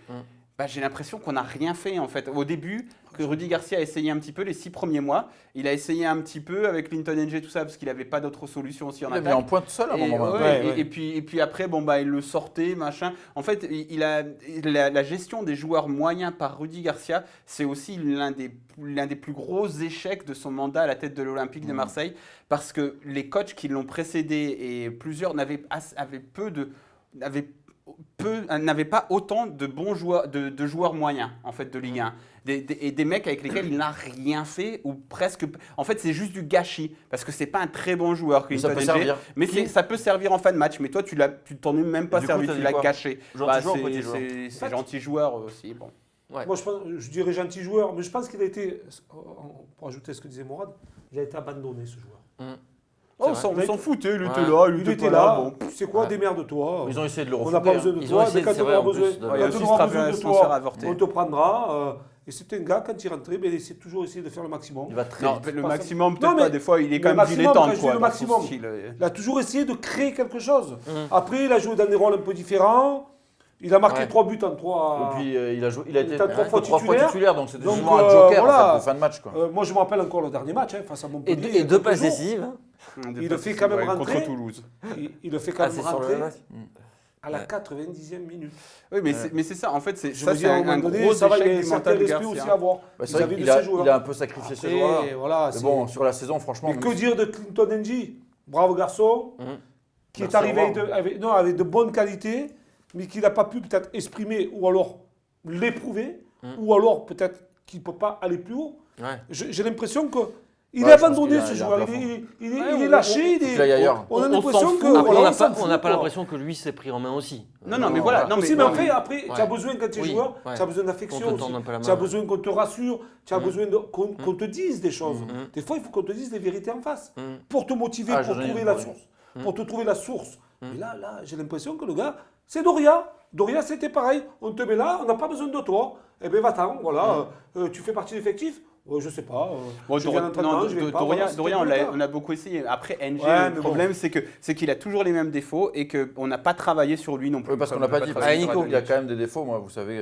Bah, j'ai l'impression qu'on n'a rien fait en fait. Au début, que Rudy Garcia a essayé un petit peu les 6 premiers mois, il a essayé un petit peu avec Clinton NG, tout ça, parce qu'il n'avait pas d'autre solution aussi en Il a attaque. mis en pointe seul à un moment. Et puis après, bon, bah, il le sortait, machin. En fait, la gestion des joueurs moyens par Rudy Garcia, c'est aussi l'un des plus gros échecs de son mandat à la tête de l'Olympique de Marseille, parce que les coachs qui l'ont précédé et plusieurs n'avaient pas autant de bons joueurs, de joueurs moyens en fait de Ligue 1. Et des mecs avec lesquels il n'a rien fait ou presque. En fait, c'est juste du gâchis parce que c'est pas un très bon joueur. Mais ça peut servir. Mais ça peut servir en fin de match. Mais toi, tu t'en es même pas servi, tu l'as gâché. Gentil joueur, petit joueur. C'est gentil joueur aussi. Bon. Ouais. Moi, je dirais gentil joueur, mais je pense qu'il a été, pour ajouter ce que disait Mourad, il a été abandonné, ce joueur. Oh, on s'en foutait, il était là, Il était là, bon. c'est quoi, démerde-toi. Ils ont essayé de le On refouler. n'a pas besoin de Ils toi, ont essayé mais quand de- c'est on vrai, aura en besoin, plus, de- quand Il y a on aussi aura ce besoin de transfert toi, avorté. on te prendra. Et c'est un gars, quand il rentrait, il essaie toujours essayer de faire le maximum. Il va très Non, vite. le Pas maximum, ça. peut-être Non, pas. mais Des fois, il est le quand même maximum, dilettante, quand je dis quoi, le dans son maximum. style. Il a toujours essayé de créer quelque chose. Après, il a joué dans des rôles un peu différents. Il a marqué 3 buts en 3. Et puis il a été T'as 3 fois 3 fois titulaire. titulaire, donc c'était Donc, souvent un joker voilà. en fait, de fin de match. Quoi. Moi, je me rappelle encore le dernier match face à Montpellier. Et deux quelques passes jours. décisives. Il le fait quand même rentrer. Contre Toulouse. Il le fait quand même C'est sur le rentrer match. à la 90e minute. Oui, mais c'est ça. En fait, c'est Je veux dire, à un un moment donné, gros ça va, il y a échec un du certain mental de respect aussi à Garcia. avoir. Bah, c'est vrai vis-à-vis qu'il de a, ces joueurs. il a un peu sacrifié ses joueurs. Après, voilà, Mais bon, sur la saison, franchement. Mais même que si- dire de Clinton NG? Bravo garçon, qui Merci, est arrivé au revoir. avec de bonnes qualités, mais qui n'a pas pu peut-être exprimer ou alors l'éprouver, ou alors peut-être qu'il ne peut pas aller plus haut. Ouais. J'ai l'impression que il Ouais, est je pense abandonné qu'il a- ce il a un joueur. plafond. Il est lâché. faut qu'il aille ailleurs. On a On l'impression s'en que. fout. Après, voilà, on n'a pas quoi. l'impression que lui s'est pris en main aussi. Non, mais voilà. Non, Aussi, mais après, tu as Ouais. besoin, quand tu es Oui, joueur, ouais. tu as besoin d'affection Qu'on te aussi. tende un peu la Tu as main, besoin qu'on te rassure, tu as besoin qu'on te dise des choses. Des fois, il faut qu'on te dise les vérités en face. Pour te motiver, Ah, pour j'en ai trouver une, la oui. source. Pour te trouver la source. Et là, j'ai l'impression que le gars, c'est Doria. Doria, c'était pareil. On te met là, on n'a pas besoin de toi. Eh bien, va-t'en, voilà. Tu fais partie de l'effectif. Je sais pas. Bon, je viens d'entraînement, je vais pas. Doria, Voilà, c'était Doria, le cas. on a beaucoup essayé. Après, NG, Ouais, le mais problème, c'est qu'il a toujours les mêmes défauts et qu'on n'a pas travaillé sur lui non plus. Oui, parce qu'on Comme n'a pas on dit. n'a Parce travaillé que sur Nico, il a Radonjic. quand même des défauts, moi, vous savez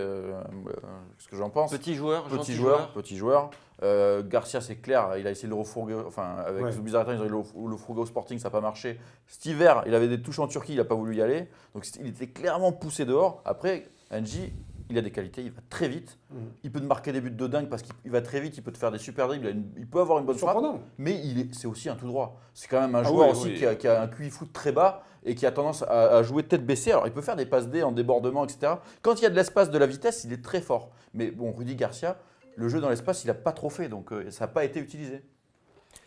ce que j'en pense. Petit joueur, gentil Petit joueur. joueur. Garcia, c'est clair, il a essayé de le refourguer. Enfin, avec Ouais. Zubizarreta, ils ont le fourguer au Sporting, ça n'a pas marché. Cet hiver, il avait des touches en Turquie, il n'a pas voulu y aller. Donc, il était clairement poussé dehors. Après, NJ, il a des qualités, il va très vite. Il peut te marquer des buts de dingue parce qu'il va très vite, il peut te faire des super dribbles, il peut avoir une bonne frappe. Surprenant. Mais c'est aussi un tout droit. C'est quand même un Ah joueur oui, aussi oui. qui a un QI foot très bas et qui a tendance à jouer tête baissée. Alors, il peut faire des passes D en débordement, etc. Quand il y a de l'espace, de la vitesse, il est très fort. Mais bon, Rudy Garcia, le jeu dans l'espace, il n'a pas trop fait, donc ça n'a pas été utilisé.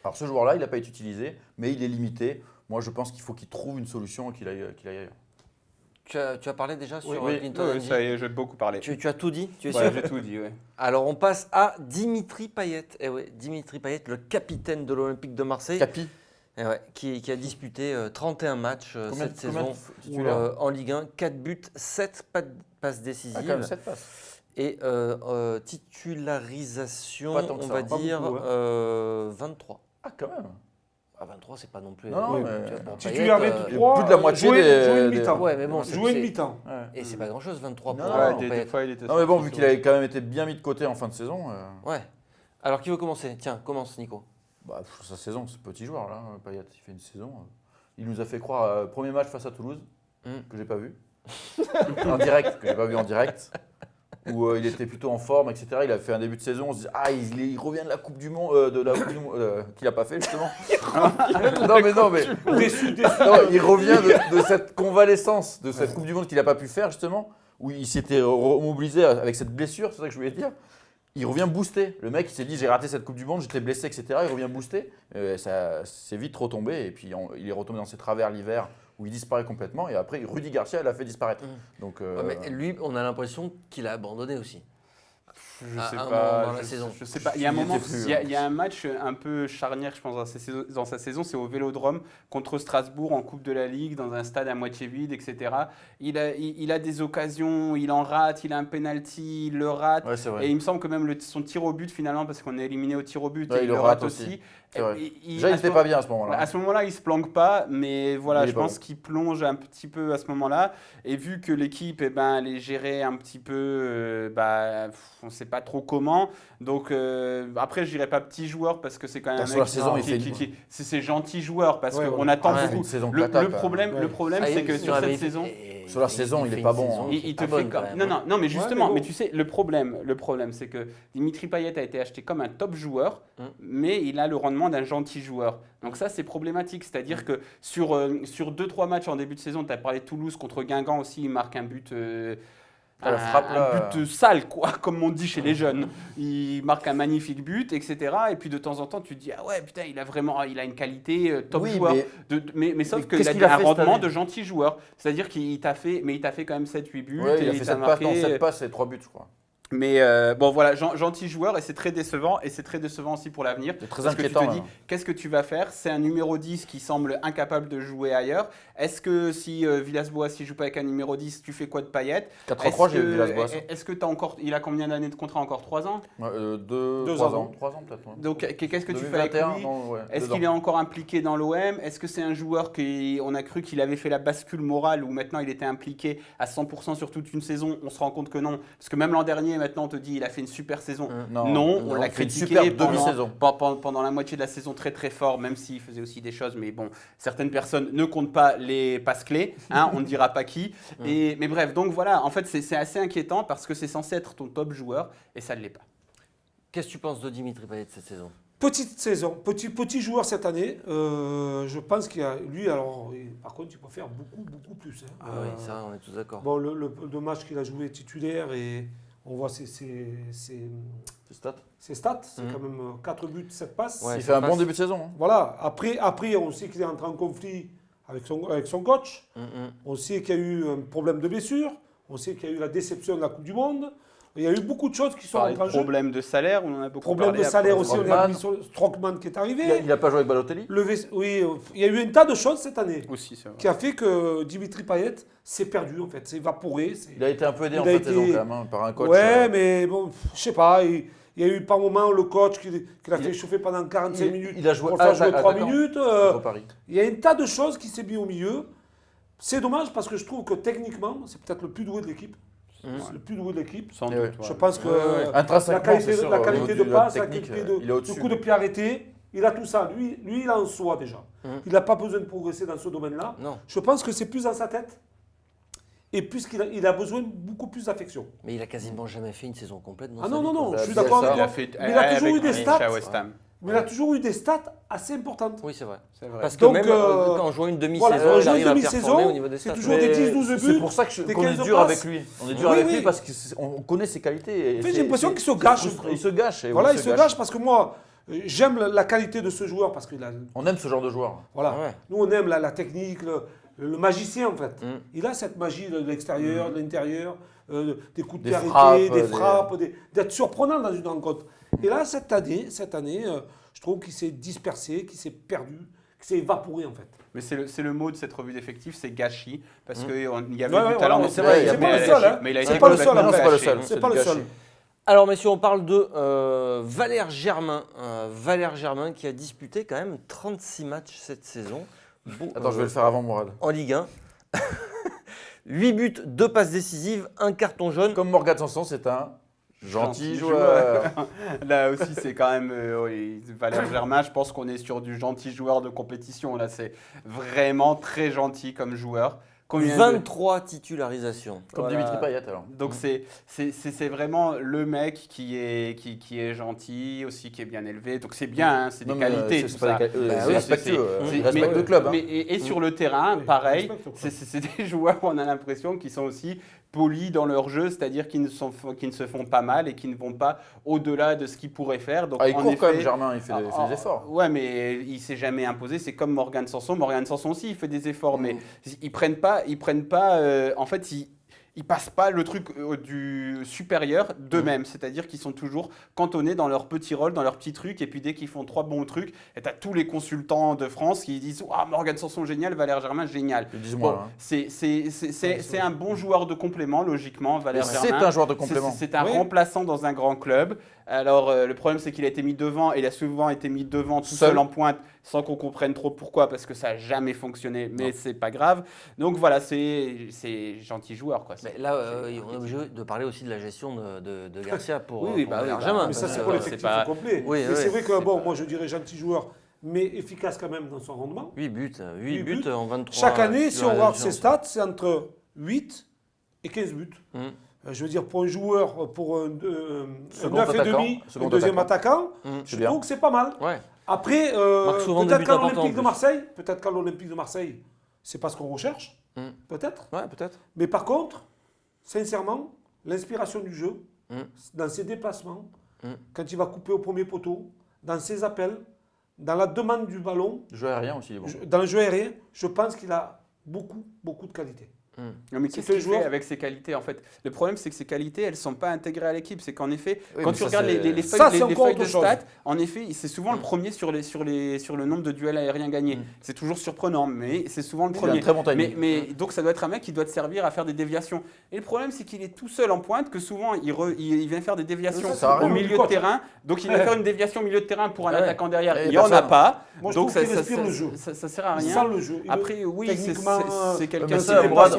Alors, ce joueur-là, il n'a pas été utilisé, mais il est limité. Moi, je pense qu'il faut qu'il trouve une solution et qu'il aille ailleurs. Tu as parlé déjà sur Oui, Clinton oui, NG. ça y est, j'ai beaucoup parlé. Tu as tout dit, tu es Ouais, sûr? j'ai tout dit, ouais. Alors on passe à Dimitri Payet. Eh ouais, Dimitri Payet, le capitaine de l'Olympique de Marseille, Capi, eh ouais, qui a disputé 31 matchs combien cette saison titulaire en Ligue 1, 4 buts, 7 passes Ah, décisives. quand même 7 passes. Et titularisation, Pas tant que on ça, va pas dire beaucoup, 23. Ah, quand même. Ah, 23, c'est pas non plus. Non, Oui, mais- tu vois, bon, Titulaire Payet, avec plus 3, de la moitié jouer une des- mi-temps. Ouais, mais bon, Jouer une c'est- mi-temps. Ouais. Et c'est pas grand chose, 23 Non, pour non, Ouais, pour des Payet. fois, il était Non, mais bon, sorti vu sur- qu'il avait quand même été bien mis de côté en fin de saison. Ouais. Alors qui veut commencer? Tiens, commence Nico. Bah, sa saison, c'est petit joueur là, Payet. Il fait une saison. Il nous a fait croire premier match face à Toulouse que j'ai pas vu en direct, que j'ai pas vu en direct, où il était plutôt en forme, etc. Il a fait un début de saison. On se dit il revient de la Coupe du Monde, qu'il a pas fait justement. non mais Déçu. non, il revient de cette convalescence, de cette Coupe du Monde qu'il n'a pas pu faire justement, où il s'était remobilisé avec cette blessure, c'est ça que je voulais dire. Il revient boosté. Le mec, il s'est dit j'ai raté cette Coupe du Monde, j'étais blessé, etc. Il revient boosté. Ça s'est vite retombé et puis il est retombé dans ses travers l'hiver où il disparaît complètement. Et après, Rudy Garcia l'a fait disparaître. Donc, Ouais, mais lui, on a l'impression qu'il a abandonné aussi. Je sais à un pas. moment dans la saison. Je sais pas. Il y a un Il y moment, était plus, il y a un match un peu charnière, je pense, dans sa saison. C'est au Vélodrome contre Strasbourg en Coupe de la Ligue, dans un stade à moitié vide, etc. Il a des occasions, il en rate, il a un penalty, il le rate. Ouais, c'est vrai. Et il me semble que même son tir au but, finalement, parce qu'on est éliminé au tir au but, Ouais, et il le rate aussi. C'est vrai. Et Déjà, il n'était pas bien à ce moment-là. À ce moment-là, il se planque pas, mais voilà, Il est je pas pense qu'il plonge un petit peu à ce moment-là. Et vu que l'équipe, elle est gérée un petit peu, on ne sait pas trop comment. Donc après, je dirais pas petit joueur parce que c'est quand même un Sur mec la saison, il fait c'est gentil joueur parce Ouais, qu'on voilà. attend Ah ouais. beaucoup. Une saison Le cata, problème, ouais. le problème, Ah, c'est il- que non, sur mais cette il- saison. Sur la saison, il fait est une pas bon, saison hein. qui Il est te pas fait bonne, comme... quand même, Non, hein. non, mais justement, mais mais bon. tu sais, le problème, c'est que Dimitri Payet a été acheté comme un top joueur, mais il a le rendement d'un gentil joueur. Donc ça, c'est problématique. C'est-à-dire que sur 2-3 matchs en début de saison, tu as parlé de Toulouse contre Guingamp aussi, il marque un but... La frappe, là. un but sale, quoi, comme on dit chez les jeunes. Il marque un magnifique but, etc. Et puis de temps en temps, tu te dis, ah ouais, putain, il a une qualité top Oui, joueur. mais- Mais sauf mais qu'il qu'est-ce a qu'il a un fait cette rendement année de gentil joueur. C'est-à-dire qu'il t'a fait quand même 7-8 buts. ouais, il et a fait t'a 7 passes, marqué- 7 passes et 3 buts, je crois. Mais bon, voilà, gentil joueur et c'est très décevant. Et c'est très décevant aussi pour l'avenir. C'est très Parce que tu inquiétant, te dis, même. qu'est-ce que tu vas faire? C'est un numéro 10 qui semble incapable de jouer ailleurs. Est-ce que si Villas-Boas ne joue pas avec un numéro 10, tu fais quoi de Payet? 4-3, j'ai vu Villas-Boas. Est-ce que tu as encore. Il a combien d'années de contrat? Encore 3 ans? 3 ans. 3 ans, peut-être. Ouais. Donc, qu'est-ce que tu fais avec 2021, lui? non, ouais, Est-ce dedans. qu'il est encore impliqué dans l'OM? Est-ce que c'est un joueur qu'on a cru qu'il avait fait la bascule morale où maintenant il était impliqué à 100% sur toute une saison? On se rend compte que non. Parce que même l'an dernier, maintenant, on te dit il a fait une super saison. Non, on l'a il fait une critiqué super pendant, demi-saison. pendant la moitié de la saison très très fort, même s'il faisait aussi des choses. Mais bon, certaines personnes ne comptent pas les passes clés. Hein, on ne dira pas qui. Mais bref, donc voilà, en fait, c'est assez inquiétant parce que c'est censé être ton top joueur et ça ne l'est pas. Qu'est-ce que tu penses de Dimitri Payet cette saison? Petite saison, petit joueur cette année. Je pense qu'il a, lui, alors, par contre, il peut faire beaucoup plus. Hein. Ah oui, ça, on est tous d'accord. Bon, le match qu'il a joué titulaire et on voit ses stats. stats, c'est quand même 4 buts, 7 passes. Ouais, Il ça fait un passe. bon début de saison. Hein. Voilà, après, on sait qu'il est entré en conflit avec son coach. Mm-mm. On sait qu'il y a eu un problème de blessure. On sait qu'il y a eu la déception de la Coupe du Monde. Il y a eu beaucoup de choses qui sont Parler de rentrées en jeu. problème de salaire, on en a beaucoup Problème parlé de après. salaire aussi, on a Strootman. mis sur Strootman qui est arrivé. Il n'a pas joué avec Balotelli. Oui, il y a eu un tas de choses cette année Aussi, c'est vrai. qui a fait que Dimitri Payet s'est perdu en fait, s'est évaporé. Il a été un peu aidé Il en a cette été- saison quand même, hein, par un coach. Ouais, mais bon, je sais pas. Il y a eu par moment le coach qui l'a fait chauffer pendant 45 minutes. il a joué pour le faire jouer 3 attaquant minutes. contre Paris. Il y a un tas de choses qui s'est mis au milieu. C'est dommage parce que je trouve que techniquement, c'est peut-être le plus doué de l'équipe. C'est le plus doué de l'équipe. Sans Eh doute. ouais. ouais. Je pense que Intrinsèquement, la qualité, c'est sûr, la au qualité niveau de de passe, la la technique, qualité il est de au-dessus. coup de pied arrêté, il a tout ça. Lui, il a en soi déjà. Il n'a pas besoin de progresser dans ce domaine-là. Non, Je pense que c'est plus dans sa tête. Et puisqu'il a besoin de beaucoup plus d'affection. mais il a quasiment jamais fait une saison complète. dans Ah sa non, vie, non, quoi. non, Bah, je suis Bielsa, d'accord avec Il a toi. fait Mais il a toujours eu avec des Martial stats. à West Ham. Mais il a toujours eu des stats assez importantes. Oui, c'est vrai. C'est vrai. Parce que Donc, même quand on joue une demi-saison, voilà, il jouer arrive une à performer demi-saison, au niveau des c'est stats. toujours des 10-12 buts. C'est pour ça des qu'on est 15 dur passes. avec lui. On est dur Oui, avec oui. lui parce qu'on connaît ses qualités. Et En fait, c'est- j'ai l'impression qu'il se c'est gâche. frustrant. Il se gâche. et Voilà, oui, il se gâche parce que moi, j'aime la qualité de ce joueur parce qu'il a. On aime ce genre de joueur. Voilà. Ah ouais. Nous, on aime la technique, le magicien en fait. Mm. Il a cette magie de l'extérieur, de l'intérieur, des coups de Des pied frappes, arrêtés, des des- frappes, d'être surprenant dans une rencontre. Et là, cette année, je trouve qu'il s'est dispersé, qu'il s'est perdu, qu'il s'est évaporé en fait. Mais c'est le mot de cette revue d'effectifs, c'est gâchis. Parce qu'il y avait Ouais, du ouais, talent. ouais, mais c'est vrai, il y c'est avait pas le gâchis. seul, hein. Mais il a C'est été pas le seul, complètement en fait. Non, c'est pas le gâché. seul. C'est du pas le gâchis. seul. Alors, messieurs, on parle de Valère Germain. Valère Germain qui a disputé quand même 36 matchs cette saison. Attends, je vais le faire avant Mourad. En Ligue 1. 8 buts, 2 passes décisives, 1 carton jaune. Comme Morgan Sanson, c'est un gentil Gentil joueur. Là aussi, c'est quand même oui, Valère Germain. Je pense qu'on est sur du gentil joueur de compétition. Là, c'est vraiment très gentil comme joueur. Combien de- 23 titularisations. Comme Voilà. Dimitri Payet alors. Donc c'est vraiment le mec qui est gentil, aussi qui est bien élevé. Donc c'est bien, hein, c'est des Non, mais, qualités, c'est tout pas ça. des Bah c'est oui, respectueux. c'est- Il respecte mais- le club. hein. Et sur le terrain, Oui, pareil, respecte le club. c'est des joueurs, on a l'impression, qui sont aussi polis dans leur jeu, c'est-à-dire qui ne se font pas mal et qui ne vont pas au-delà de ce qu'ils pourraient faire. Donc, Ah, il en court quand même, effet, Germain, il fait des efforts. Ouais, mais il s'est jamais imposé. C'est comme Morgan Sanson. Morgan Sanson aussi, il fait des efforts, mais ils prennent pas. En fait, ils passent pas le truc du supérieur d'eux-mêmes. C'est-à-dire qu'ils sont toujours cantonnés dans leur petit rôle, dans leur petit truc. Et puis dès qu'ils font 3 bons trucs, et tu as tous les consultants de France qui disent « Morgan Sanson, génial, Valère Germain, génial ». Dis-moi. Hein. C'est un bon joueur de complément, logiquement, Valère Germain. C'est un joueur de complément. C'est un remplaçant dans un grand club. Alors, le problème, c'est qu'il a été mis devant, et il a souvent été mis devant tout seul en pointe, sans qu'on comprenne trop pourquoi, parce que ça n'a jamais fonctionné, mais c'est pas grave. Donc voilà, c'est gentil joueur, quoi. Mais là, on est obligé de parler aussi de la gestion de Garcia pour bah Benjamin. Mais ça, c'est pour l'effectif complet. Oui, mais c'est vrai que, bon, moi, je dirais gentil joueur, mais efficace quand même dans son rendement. 8 buts en 23. Chaque année, si on regarde ses stats, c'est entre 8 et 15 buts. Je veux dire, pour un joueur, pour un 9,5, un deuxième attaquant, je trouve que c'est pas mal. Ouais. Après, peut-être qu'à l'Olympique de Marseille, c'est pas ce qu'on recherche, peut-être. Ouais, peut-être. Mais par contre, sincèrement, l'inspiration du jeu, dans ses déplacements, quand il va couper au premier poteau, dans ses appels, dans la demande du ballon, le jeu aérien aussi, bon. Dans le jeu aérien, je pense qu'il a beaucoup de qualité. Non, mais qu'est-ce qu'il fait avec ses qualités en fait? Le problème, c'est que ces qualités, elles ne sont pas intégrées à l'équipe. C'est qu'en effet, quand tu regardes les feuilles de stats, en effet, c'est souvent le premier sur le nombre de duels aériens gagnés. C'est toujours surprenant, mais c'est souvent le premier. Il a un très bon timing. Mais donc, ça doit être un mec qui doit te servir à faire des déviations. Et le problème, c'est qu'il est tout seul en pointe, que souvent, il vient faire des déviations au milieu de terrain. Donc, il va faire une déviation au milieu de terrain pour un attaquant derrière. Il n'y en a pas. Donc, ça sert à rien. Après, oui, c'est quelqu'un qui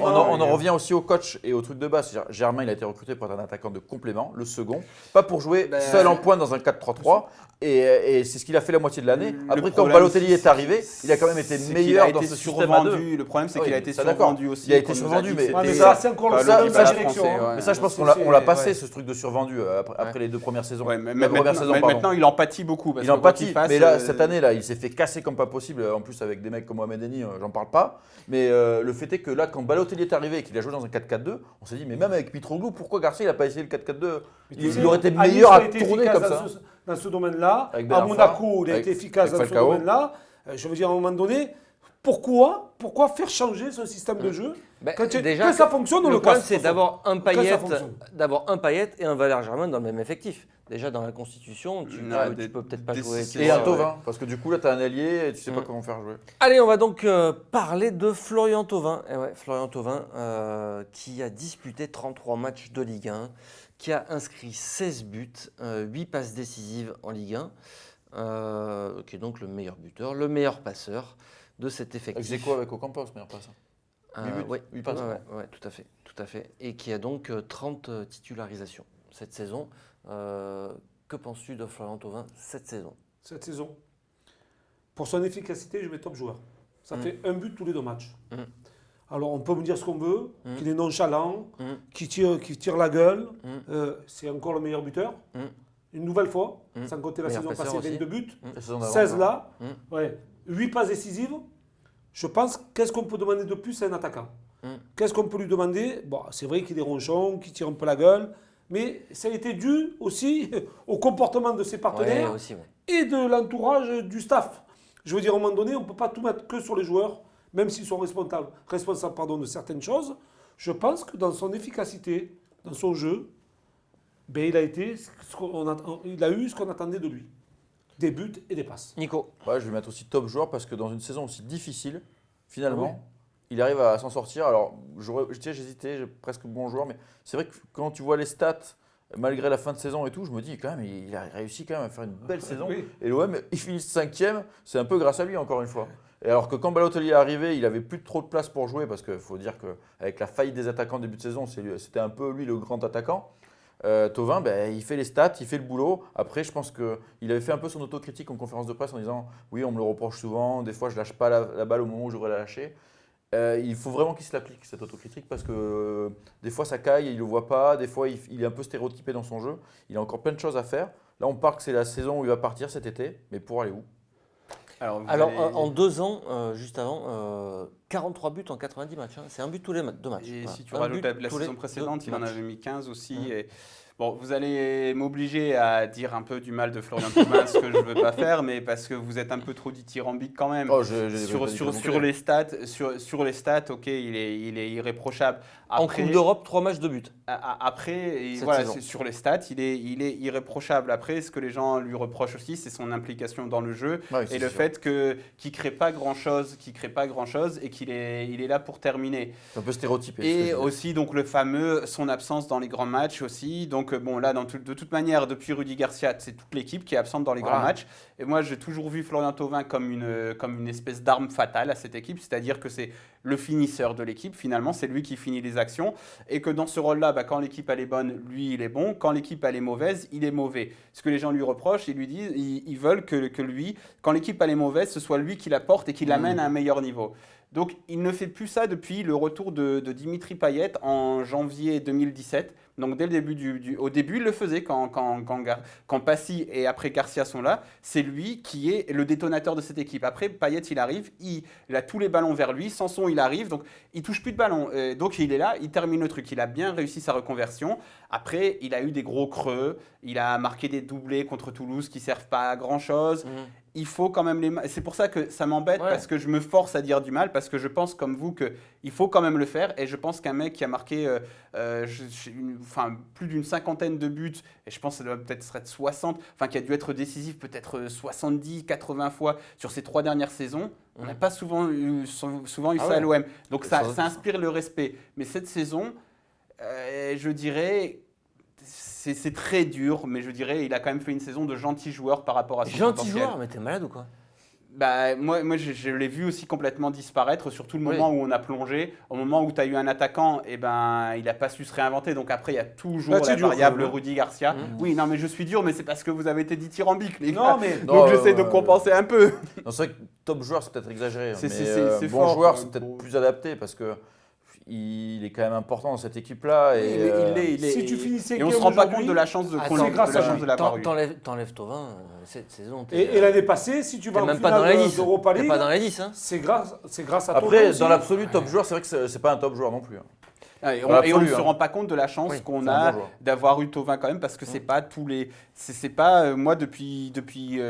on en revient aussi au coach et au truc de base. Germain, il a été recruté pour être un attaquant de complément, le second, pas pour jouer seul en pointe dans un 4-3-3. Et c'est ce qu'il a fait la moitié de l'année. Après, quand Balotelli est arrivé, il a quand même été meilleur dans ce système à deux. Le problème, c'est qu'il a été survendu aussi. Il a été survendu, mais ça, c'est encore mais ça, je pense qu'on l'a passé, ce truc de survendu, après les 2 premières saisons. Maintenant, il en pâtit beaucoup. Il en pâtit, mais là, cette année, il s'est fait casser comme pas possible. En plus, avec des mecs comme Mohamed Eni, j'en parle pas. Mais le fait est que là, quand Balotelli est arrivé et qu'il a joué dans un 4-4-2, on s'est dit, mais même avec Mitroglou, pourquoi Garcia n'a pas essayé le 4-4-2? Il aurait été meilleur à tourner comme ça. Dans ce domaine-là, à Monaco, il a été efficace dans ce domaine-là. Je veux dire, à un moment donné, pourquoi faire changer ce système de jeu quand ça fonctionne, on le problème, casse. c'est d'avoir un Payet et un Valère Germain dans le même effectif. Déjà, dans la Constitution, tu peux peut-être pas jouer. Et un Thauvin, parce que du coup, là, tu as un allié et tu sais pas comment faire jouer. Allez, on va donc parler de Florian Thauvin. Florian Thauvin qui a disputé 33 matchs de Ligue 1, qui a inscrit 16 buts, 8 passes décisives en Ligue 1, qui est donc le meilleur buteur, le meilleur passeur de cet effectif. C'est quoi avec Ocampos, meilleur passeur? Oui, tout à fait. Et qui a donc 30 titularisations cette saison. Que penses-tu de Florian Thauvin cette saison? Cette saison, pour son efficacité, je mets top joueur. Ça fait un but tous les 2 matchs. Alors on peut me dire ce qu'on veut, qu'il est nonchalant, qu'il tire la gueule. C'est encore le meilleur buteur. Une nouvelle fois, sans compter la saison passée, 22 buts, 16 là, 8 passes décisives. Je pense, qu'est-ce qu'on peut demander de plus à un attaquant? Qu'est-ce qu'on peut lui demander? Bon, c'est vrai qu'il est ronchon, qu'il tire un peu la gueule, mais ça a été dû aussi au comportement de ses partenaires et de l'entourage du staff. Je veux dire, à un moment donné, on ne peut pas tout mettre que sur les joueurs, même s'ils sont responsables de certaines choses. Je pense que dans son efficacité, dans son jeu, il a eu ce qu'on attendait de lui. Des buts et des passes. Nico. Je vais mettre aussi top joueur parce que dans une saison aussi difficile, finalement, il arrive à s'en sortir. Alors, j'hésitais, j'ai presque bon joueur, mais c'est vrai que quand tu vois les stats, malgré la fin de saison et tout, je me dis quand même, il a réussi quand même à faire une belle saison. Et l'OM, il finit 5e, c'est un peu grâce à lui, encore une fois. Et alors que quand Balotelli est arrivé, il n'avait plus trop de place pour jouer parce qu'il faut dire qu'avec la faillite des attaquants début de saison, c'était un peu lui le grand attaquant. Thauvin, il fait les stats, il fait le boulot. Après, je pense qu'il avait fait un peu son autocritique en conférence de presse en disant « Oui, on me le reproche souvent, des fois je lâche pas la balle au moment où je devrais la lâcher ». Il faut vraiment qu'il se l'applique, cette autocritique, parce que des fois ça caille et il ne le voit pas, des fois il est un peu stéréotypé dans son jeu. Il a encore plein de choses à faire. Là, on part que c'est la saison où il va partir cet été, mais pour aller où? Alors en 2 ans, juste avant, 43 buts en 90 matchs. C'est un but tous les 2 matchs. Et si tu rajoutes la saison précédente, il en avait mis 15 aussi. Et Bon, vous allez m'obliger à dire un peu du mal de Florian Thauvin, ce que je ne veux pas faire, mais parce que vous êtes un peu trop dithyrambique quand même. Oh, Sur les stats, ok, il est irréprochable. Après, En Coupe d'Europe, 3 matchs de but. Après, Cette voilà, saison. sur les stats, il est irréprochable. Après, ce que les gens lui reprochent aussi, c'est son implication dans le jeu Ouais, et c'est le sûr. fait qu'il crée pas grand chose, et qu'il est là pour terminer. C'est un peu stéréotypé. ce que Et je dis. aussi donc le fameux son absence dans les grands matchs aussi. Donc bon là de toute manière depuis Rudy Garcia c'est toute l'équipe qui est absente dans les Voilà. grands matchs. Et moi j'ai toujours vu Florian Thauvin comme une espèce d'arme fatale à cette équipe, c'est-à-dire que c'est le finisseur de l'équipe finalement, c'est lui qui finit les actions et que dans ce rôle-là, quand l'équipe elle est bonne, lui il est bon, quand l'équipe elle est mauvaise, il est mauvais. Ce que les gens lui reprochent, ils lui disent, ils veulent que lui, quand l'équipe elle est mauvaise, ce soit lui qui la porte et qui l'amène à un meilleur niveau. Donc, il ne fait plus ça depuis le retour de Dimitri Payet en janvier 2017. Donc, dès le début au début, il le faisait quand Passy et après Garcia sont là. C'est lui qui est le détonateur de cette équipe. Après, Payet, il arrive, il a tous les ballons vers lui. Sanson, il arrive, donc il touche plus de ballon. Donc, il est là, il termine le truc. Il a bien réussi sa reconversion. Après, il a eu des gros creux. Il a marqué des doublés contre Toulouse qui servent pas à grand-chose. Il faut quand même c'est pour ça que ça m'embête parce que je me force à dire du mal parce que je pense comme vous qu'il faut quand même le faire et je pense qu'un mec qui a marqué plus d'une cinquantaine de buts et je pense que ça doit peut-être être 60, qui a dû être décisif peut-être 70, 80 fois sur ces 3 dernières saisons, on n'a pas souvent eu ça à l'OM. Donc ça inspire le respect. Mais cette saison, je dirais... C'est très dur, mais je dirais il a quand même fait une saison de gentil joueur par rapport à son potentiel. Gentil joueur, mais t'es malade ou quoi? Moi je l'ai vu aussi complètement disparaître, surtout le moment où on a plongé. Au moment où tu as eu un attaquant, il n'a pas su se réinventer. Donc après, il y a toujours la variable Rudy Garcia. Oui, non, mais je suis dur, mais c'est parce que vous avez été dithyrambique, les gars. Donc j'essaie de compenser un peu. Non, c'est vrai que top joueur, c'est peut-être exagéré. C'est bon fort, joueur, c'est peut-être plus adapté parce que il est quand même important dans cette équipe-là. Il est. Si tu finissais et on ne se rend pas compte de la chance de l'avoir eu. T'enlèves Thauvin cette saison. Et l'année passée, si tu vas en même pas dans la finale liste. d'Europa T'es League, pas dans la liste. Hein. c'est grâce à Thauvin Après, aussi. dans l'absolu, top joueur, c'est vrai que c'est pas un top joueur non plus. Et on ne se rend pas compte de la chance qu'on c'est un a bon joueur. d'avoir eu Thauvin quand même parce que c'est pas tous les c'est pas moi depuis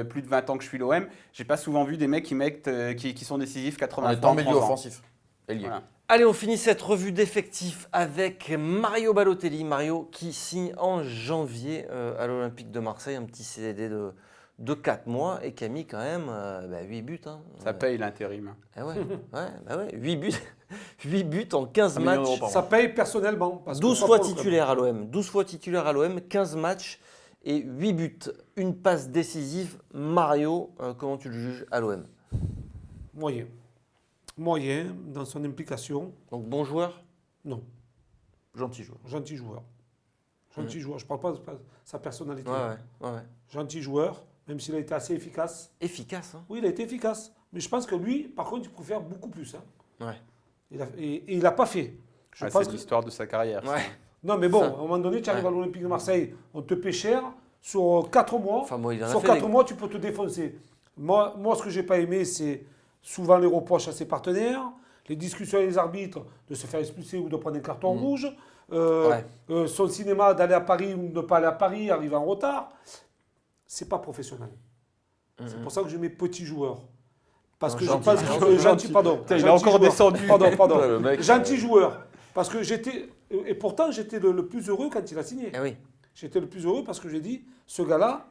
plus de 20 ans que je suis l'OM, j'ai pas souvent vu des mecs qui sont décisifs 80 En étant milieu offensif. Voilà. Allez, on finit cette revue d'effectifs avec Mario Balotelli. Mario qui signe en janvier à l'Olympique de Marseille un petit CDD de 4 mois et qui a mis quand même 8 buts. Hein. Ça paye l'intérim. Eh ouais, 8 buts. 8 buts en 15 matchs. Ça paye personnellement. Parce que 12 pas fois pour le club. titulaire à l'OM. 12 fois titulaire à l'OM, 15 matchs et 8 buts. Une passe décisive. Mario, comment tu le juges à l'OM? Moyen dans son implication. Donc bon joueur? Non, Gentil joueur. gentil joueur. Gentil joueur. Je ne parle pas de sa personnalité. Ouais. Gentil joueur, même s'il a été assez efficace. Efficace. Hein. Oui, il a été efficace. Mais je pense que lui, par contre, il peut faire beaucoup plus. Hein. Ouais. Il n'a pas fait. C'est l'histoire de sa carrière. Ouais. Non, mais bon, Ça. à un moment donné, tu arrives à l'Olympique de Marseille, on te paie cher. Sur 4 mois, Enfin, bon, il en a sur fait 4 mois, tu peux te défoncer. Moi, ce que je n'ai pas aimé, c'est souvent les reproches à ses partenaires, les discussions avec les arbitres de se faire expulser ou de prendre un carton rouge, son cinéma d'aller à Paris ou de ne pas aller à Paris, arriver en retard. C'est pas professionnel. C'est pour ça que je mets petit joueur. Parce que je gentil, pense que gentil, pardon. Putain, il gentil est encore joueur. descendu. Pardon. Ouais, le mec, Gentil joueur. Parce que et pourtant, j'étais le plus heureux quand il a signé. Eh oui. J'étais le plus heureux parce que j'ai dit, ce gars-là,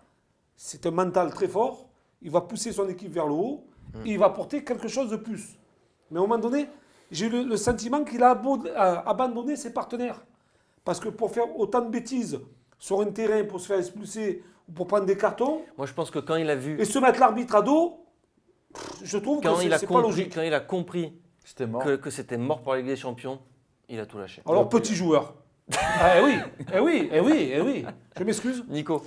c'est un mental très fort, il va pousser son équipe vers le haut, et il va apporter quelque chose de plus. Mais à un moment donné, j'ai eu le sentiment qu'il a abandonné ses partenaires. Parce que pour faire autant de bêtises sur un terrain, pour se faire expulser, ou pour prendre des cartons, Moi, je pense que quand il a vu, et se mettre l'arbitre à dos, je trouve que c'est pas logique. quand il a compris c'était mort. que c'était mort pour la Ligue des Champions, il a tout lâché. Alors, petit joueur. Eh oui. Je m'excuse. Nico.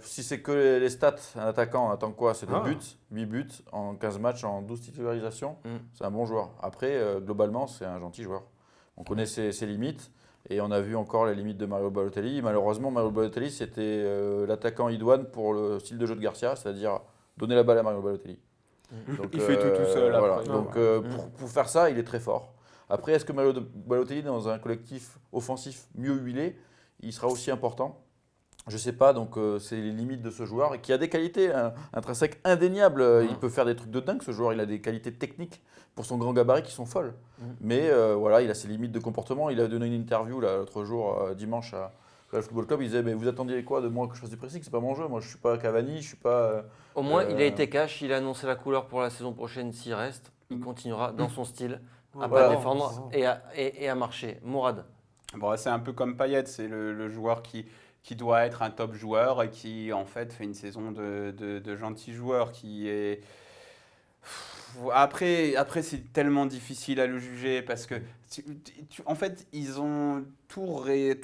Si c'est que les stats, un attaquant, on attend quoi? C'est des Ah. buts, 8 buts en 15 matchs, en 12 titularisations. C'est un bon joueur. Après, globalement, c'est un gentil joueur. On connaît ses limites et on a vu encore les limites de Mario Balotelli. Malheureusement, Mario Balotelli, c'était l'attaquant idoine pour le style de jeu de Garcia, c'est-à-dire donner la balle à Mario Balotelli. Donc, Il fait tout seul Voilà. après. Donc, pour faire ça, il est très fort. Après, est-ce que Mario Balotelli, dans un collectif offensif mieux huilé, il sera aussi important? Je sais pas, donc c'est les limites de ce joueur et qui a des qualités intrinsèques indéniables. Il peut faire des trucs de dingue, ce joueur. Il a des qualités techniques pour son grand gabarit qui sont folles. Mais voilà, il a ses limites de comportement. Il a donné une interview l'autre jour, dimanche, à le Football Club. Il disait mais vous attendiez quoi de moi que je fasse du pressing? C'est pas mon jeu. Moi, je suis pas Cavani, je suis pas. Au moins, il a été cash. Il a annoncé la couleur pour la saison prochaine s'il reste. Il continuera dans son style à Voilà. pas défendre et à marcher. Mourad. Bon, c'est un peu comme Payet, c'est le joueur qui doit être un top joueur et qui en fait fait une saison de gentil joueur qui est... Après c'est tellement difficile à le juger parce que en fait ils ont tout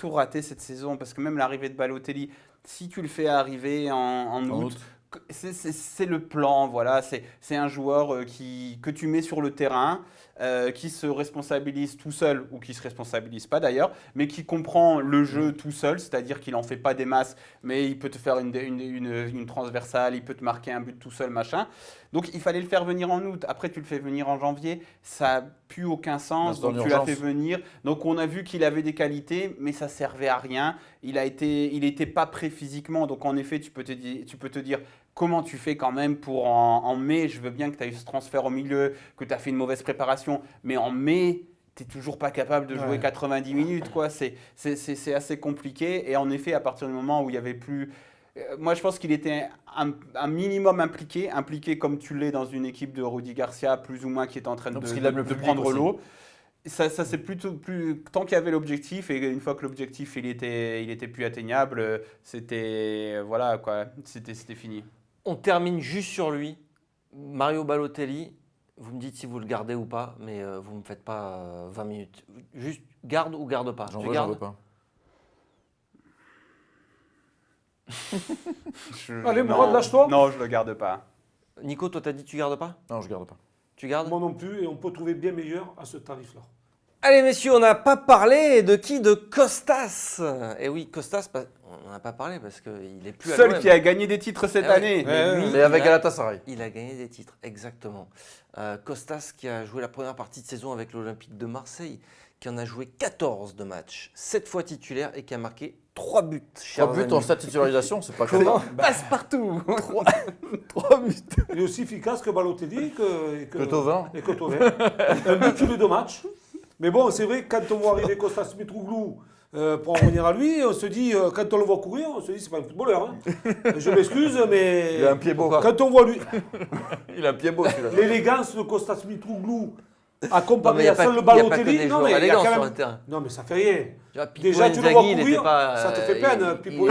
raté cette saison parce que même l'arrivée de Balotelli, si tu le fais arriver en août, c'est le plan, voilà, c'est un joueur que tu mets sur le terrain, qui se responsabilise tout seul, ou qui ne se responsabilise pas d'ailleurs, mais qui comprend le jeu tout seul, c'est-à-dire qu'il n'en fait pas des masses, mais il peut te faire une transversale, il peut te marquer un but tout seul, machin. Donc il fallait le faire venir en août, après tu le fais venir en janvier, ça n'a plus aucun sens, donc tu l'as fait venir. Donc on a vu qu'il avait des qualités, mais ça ne servait à rien, il n'était pas prêt physiquement, donc en effet tu peux te dire comment tu fais quand même pour en mai, je veux bien que tu aies eu ce transfert au milieu, que tu as fait une mauvaise préparation, mais en mai, tu n'es toujours pas capable de jouer 90 minutes, quoi. C'est assez compliqué. Et en effet, à partir du moment où il n'y avait plus... Moi, je pense qu'il était un minimum impliqué comme tu l'es dans une équipe de Rudy Garcia, plus ou moins, qui est en train de prendre l'eau. Ça c'est plutôt plus tant qu'il y avait l'objectif, et une fois que l'objectif il était plus atteignable, c'était voilà quoi, c'était fini. On termine juste sur lui. Mario Balotelli, vous me dites si vous le gardez ou pas, mais vous ne me faites pas 20 minutes. Juste garde ou garde pas? J'en veux pas. Allez, Mourad, lâche-toi. Non, je le garde pas. Nico, toi t'as dit tu gardes pas? Non, je garde pas. Tu gardes? Moi non plus, et on peut trouver bien meilleur à ce tarif-là. Allez messieurs, on n'a pas parlé de qui? De Costas. Et oui, Costas, on n'en a pas parlé parce qu'il est plus à Seul l'OM. qui a gagné des titres cette année. Mais avec Galatasaray. Il a gagné des titres, exactement. Costas qui a joué la première partie de saison avec l'Olympique de Marseille, qui en a joué 14 de matchs, 7 fois titulaire et qui a marqué 3 buts. 3 buts en 7 titularisations, c'est pas Comment cool. passe partout 3 buts. Il est aussi efficace que Balotelli Que Thauvin. et que Thauvin. Un but tous les 2 matchs. Mais bon, c'est vrai que quand on voit arriver Kostas Mitroglou, pour en revenir à lui, on se dit, quand on le voit courir, on se dit c'est pas un footballeur. Hein. Je m'excuse, mais Il a un pied beau. quand on voit lui, Il a un pied beau celui-là. l'élégance de Kostas Mitroglou, Non, mais accompagné y a à pas- seul le y a pas que Balotelli, des non joueurs mais il y a élégants quand sur même... le terrain. Non mais ça fait rien. Tu vois, Pipo Déjà, tu le Inzaghi, vois il courir, était pas, ça te fait il- peine. Pipo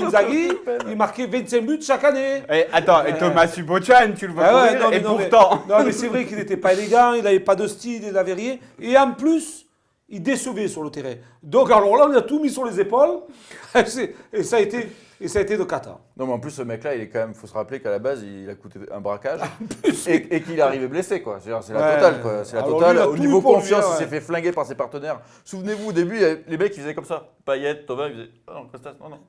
Inzaghi, il marquait 25 buts chaque année. Et attends, et Thomas Subochan, tu le vois Ah ouais, courir, non, mais et non, mais- pourtant. Non, mais c'est vrai qu'il n'était pas élégant, il n'avait pas de style, il n'avait rien. Et en plus, il décevait sur le terrain. Donc, alors là, on a tout mis sur les épaules. et ça a été de cata. Non, mais en plus, ce mec-là, il est quand même. Faut se rappeler qu'à la base, il a coûté un braquage et qu'il est arrivé blessé, quoi. C'est la Ouais. totale, quoi. C'est la Alors, totale. lui, il a Au tout niveau eu pour lui, confiance, hein, il s'est ouais. fait flinguer par ses partenaires. Souvenez-vous, au début, les mecs, ils faisaient comme ça. Payet, Thauvin, ils faisaient. Ah non, Costas, non.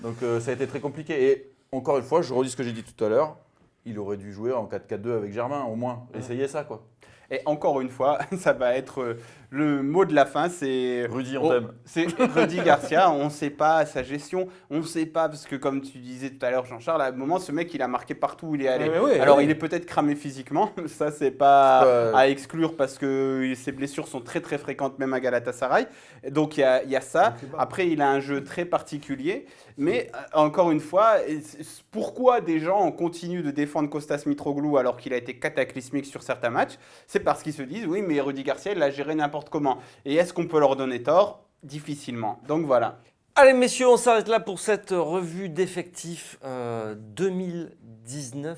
Donc, ça a été très compliqué. Et encore une fois, je redis ce que j'ai dit tout à l'heure. Il aurait dû jouer en 4-4-2 avec Germain, au moins. Essayez ça, quoi. Et encore une fois, ça va être le mot de la fin, c'est Rudy, on t'aime. C'est Rudy Garcia, on ne sait pas sa gestion, on ne sait pas, parce que comme tu disais tout à l'heure Jean-Charles, à un moment ce mec il a marqué partout où il est allé. Ouais, ouais, Alors ouais. il est peut-être cramé physiquement, ça c'est pas C'est pas- à exclure parce que ses blessures sont très très fréquentes même à Galatasaray. Donc il y a ça. Après il a un jeu très particulier, mais encore une fois, pourquoi des gens continuent de défendre Kostas Mitroglou alors qu'il a été cataclysmique sur certains matchs? C'est parce qu'ils se disent oui mais Rudy Garcia il l'a géré n'importe comment. Et est-ce qu'on peut leur donner tort? Difficilement. Donc voilà. Allez messieurs, on s'arrête là pour cette revue d'effectifs 2019.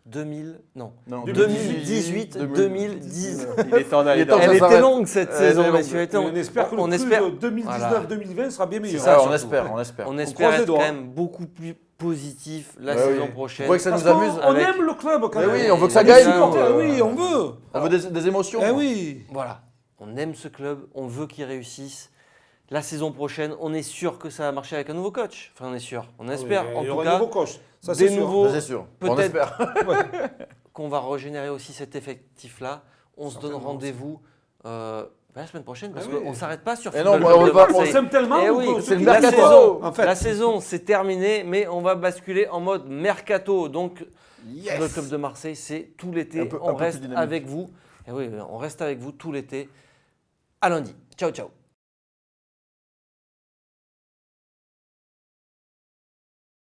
2000, non, Non, 2018, 2010. Il est temps d'aller Il est temps dans que ça Elle était s'arrête. longue cette Elle saison, était longue. messieurs. Elle était longue. On espère que le On cru espère- de 2019-2020 sera bien meilleur. C'est ça, on surtout. espère, on espère. On croise espère les être doigts. quand même beaucoup plus positif la Ouais, saison oui. prochaine. Vous voyez que ça Parce nous amuse. qu'on avec- aime le club quand Mais même. oui, on veut que ça est gagne. supporters, oui, on veut. On veut des émotions. Eh oui. Voilà, on aime ce club, on veut qu'il réussisse. La saison prochaine, on est sûr que ça va marcher avec un nouveau coach. Enfin, on est sûr, on espère. Oui, En il y tout aura cas, un nouveau coach. Ça, des c'est sûr. nouveaux- Ça, c'est sûr. On peut-être- espère. qu'on va régénérer aussi cet effectif-là. On se donne Certainement rendez-vous La semaine prochaine, parce Ah oui. qu'on ne s'arrête pas sur Et non, Football Club de on va- On Marseille. s'aime tellement. Eh ou oui, quoi, c'est ceux le qui mercato, la saison, en fait. La saison, c'est terminé, mais on va basculer en mode mercato. Donc, le club de Marseille, c'est tout l'été. Un peu On plus reste dynamique. avec vous. Et oui, on reste avec vous tout l'été. À lundi. Ciao, ciao.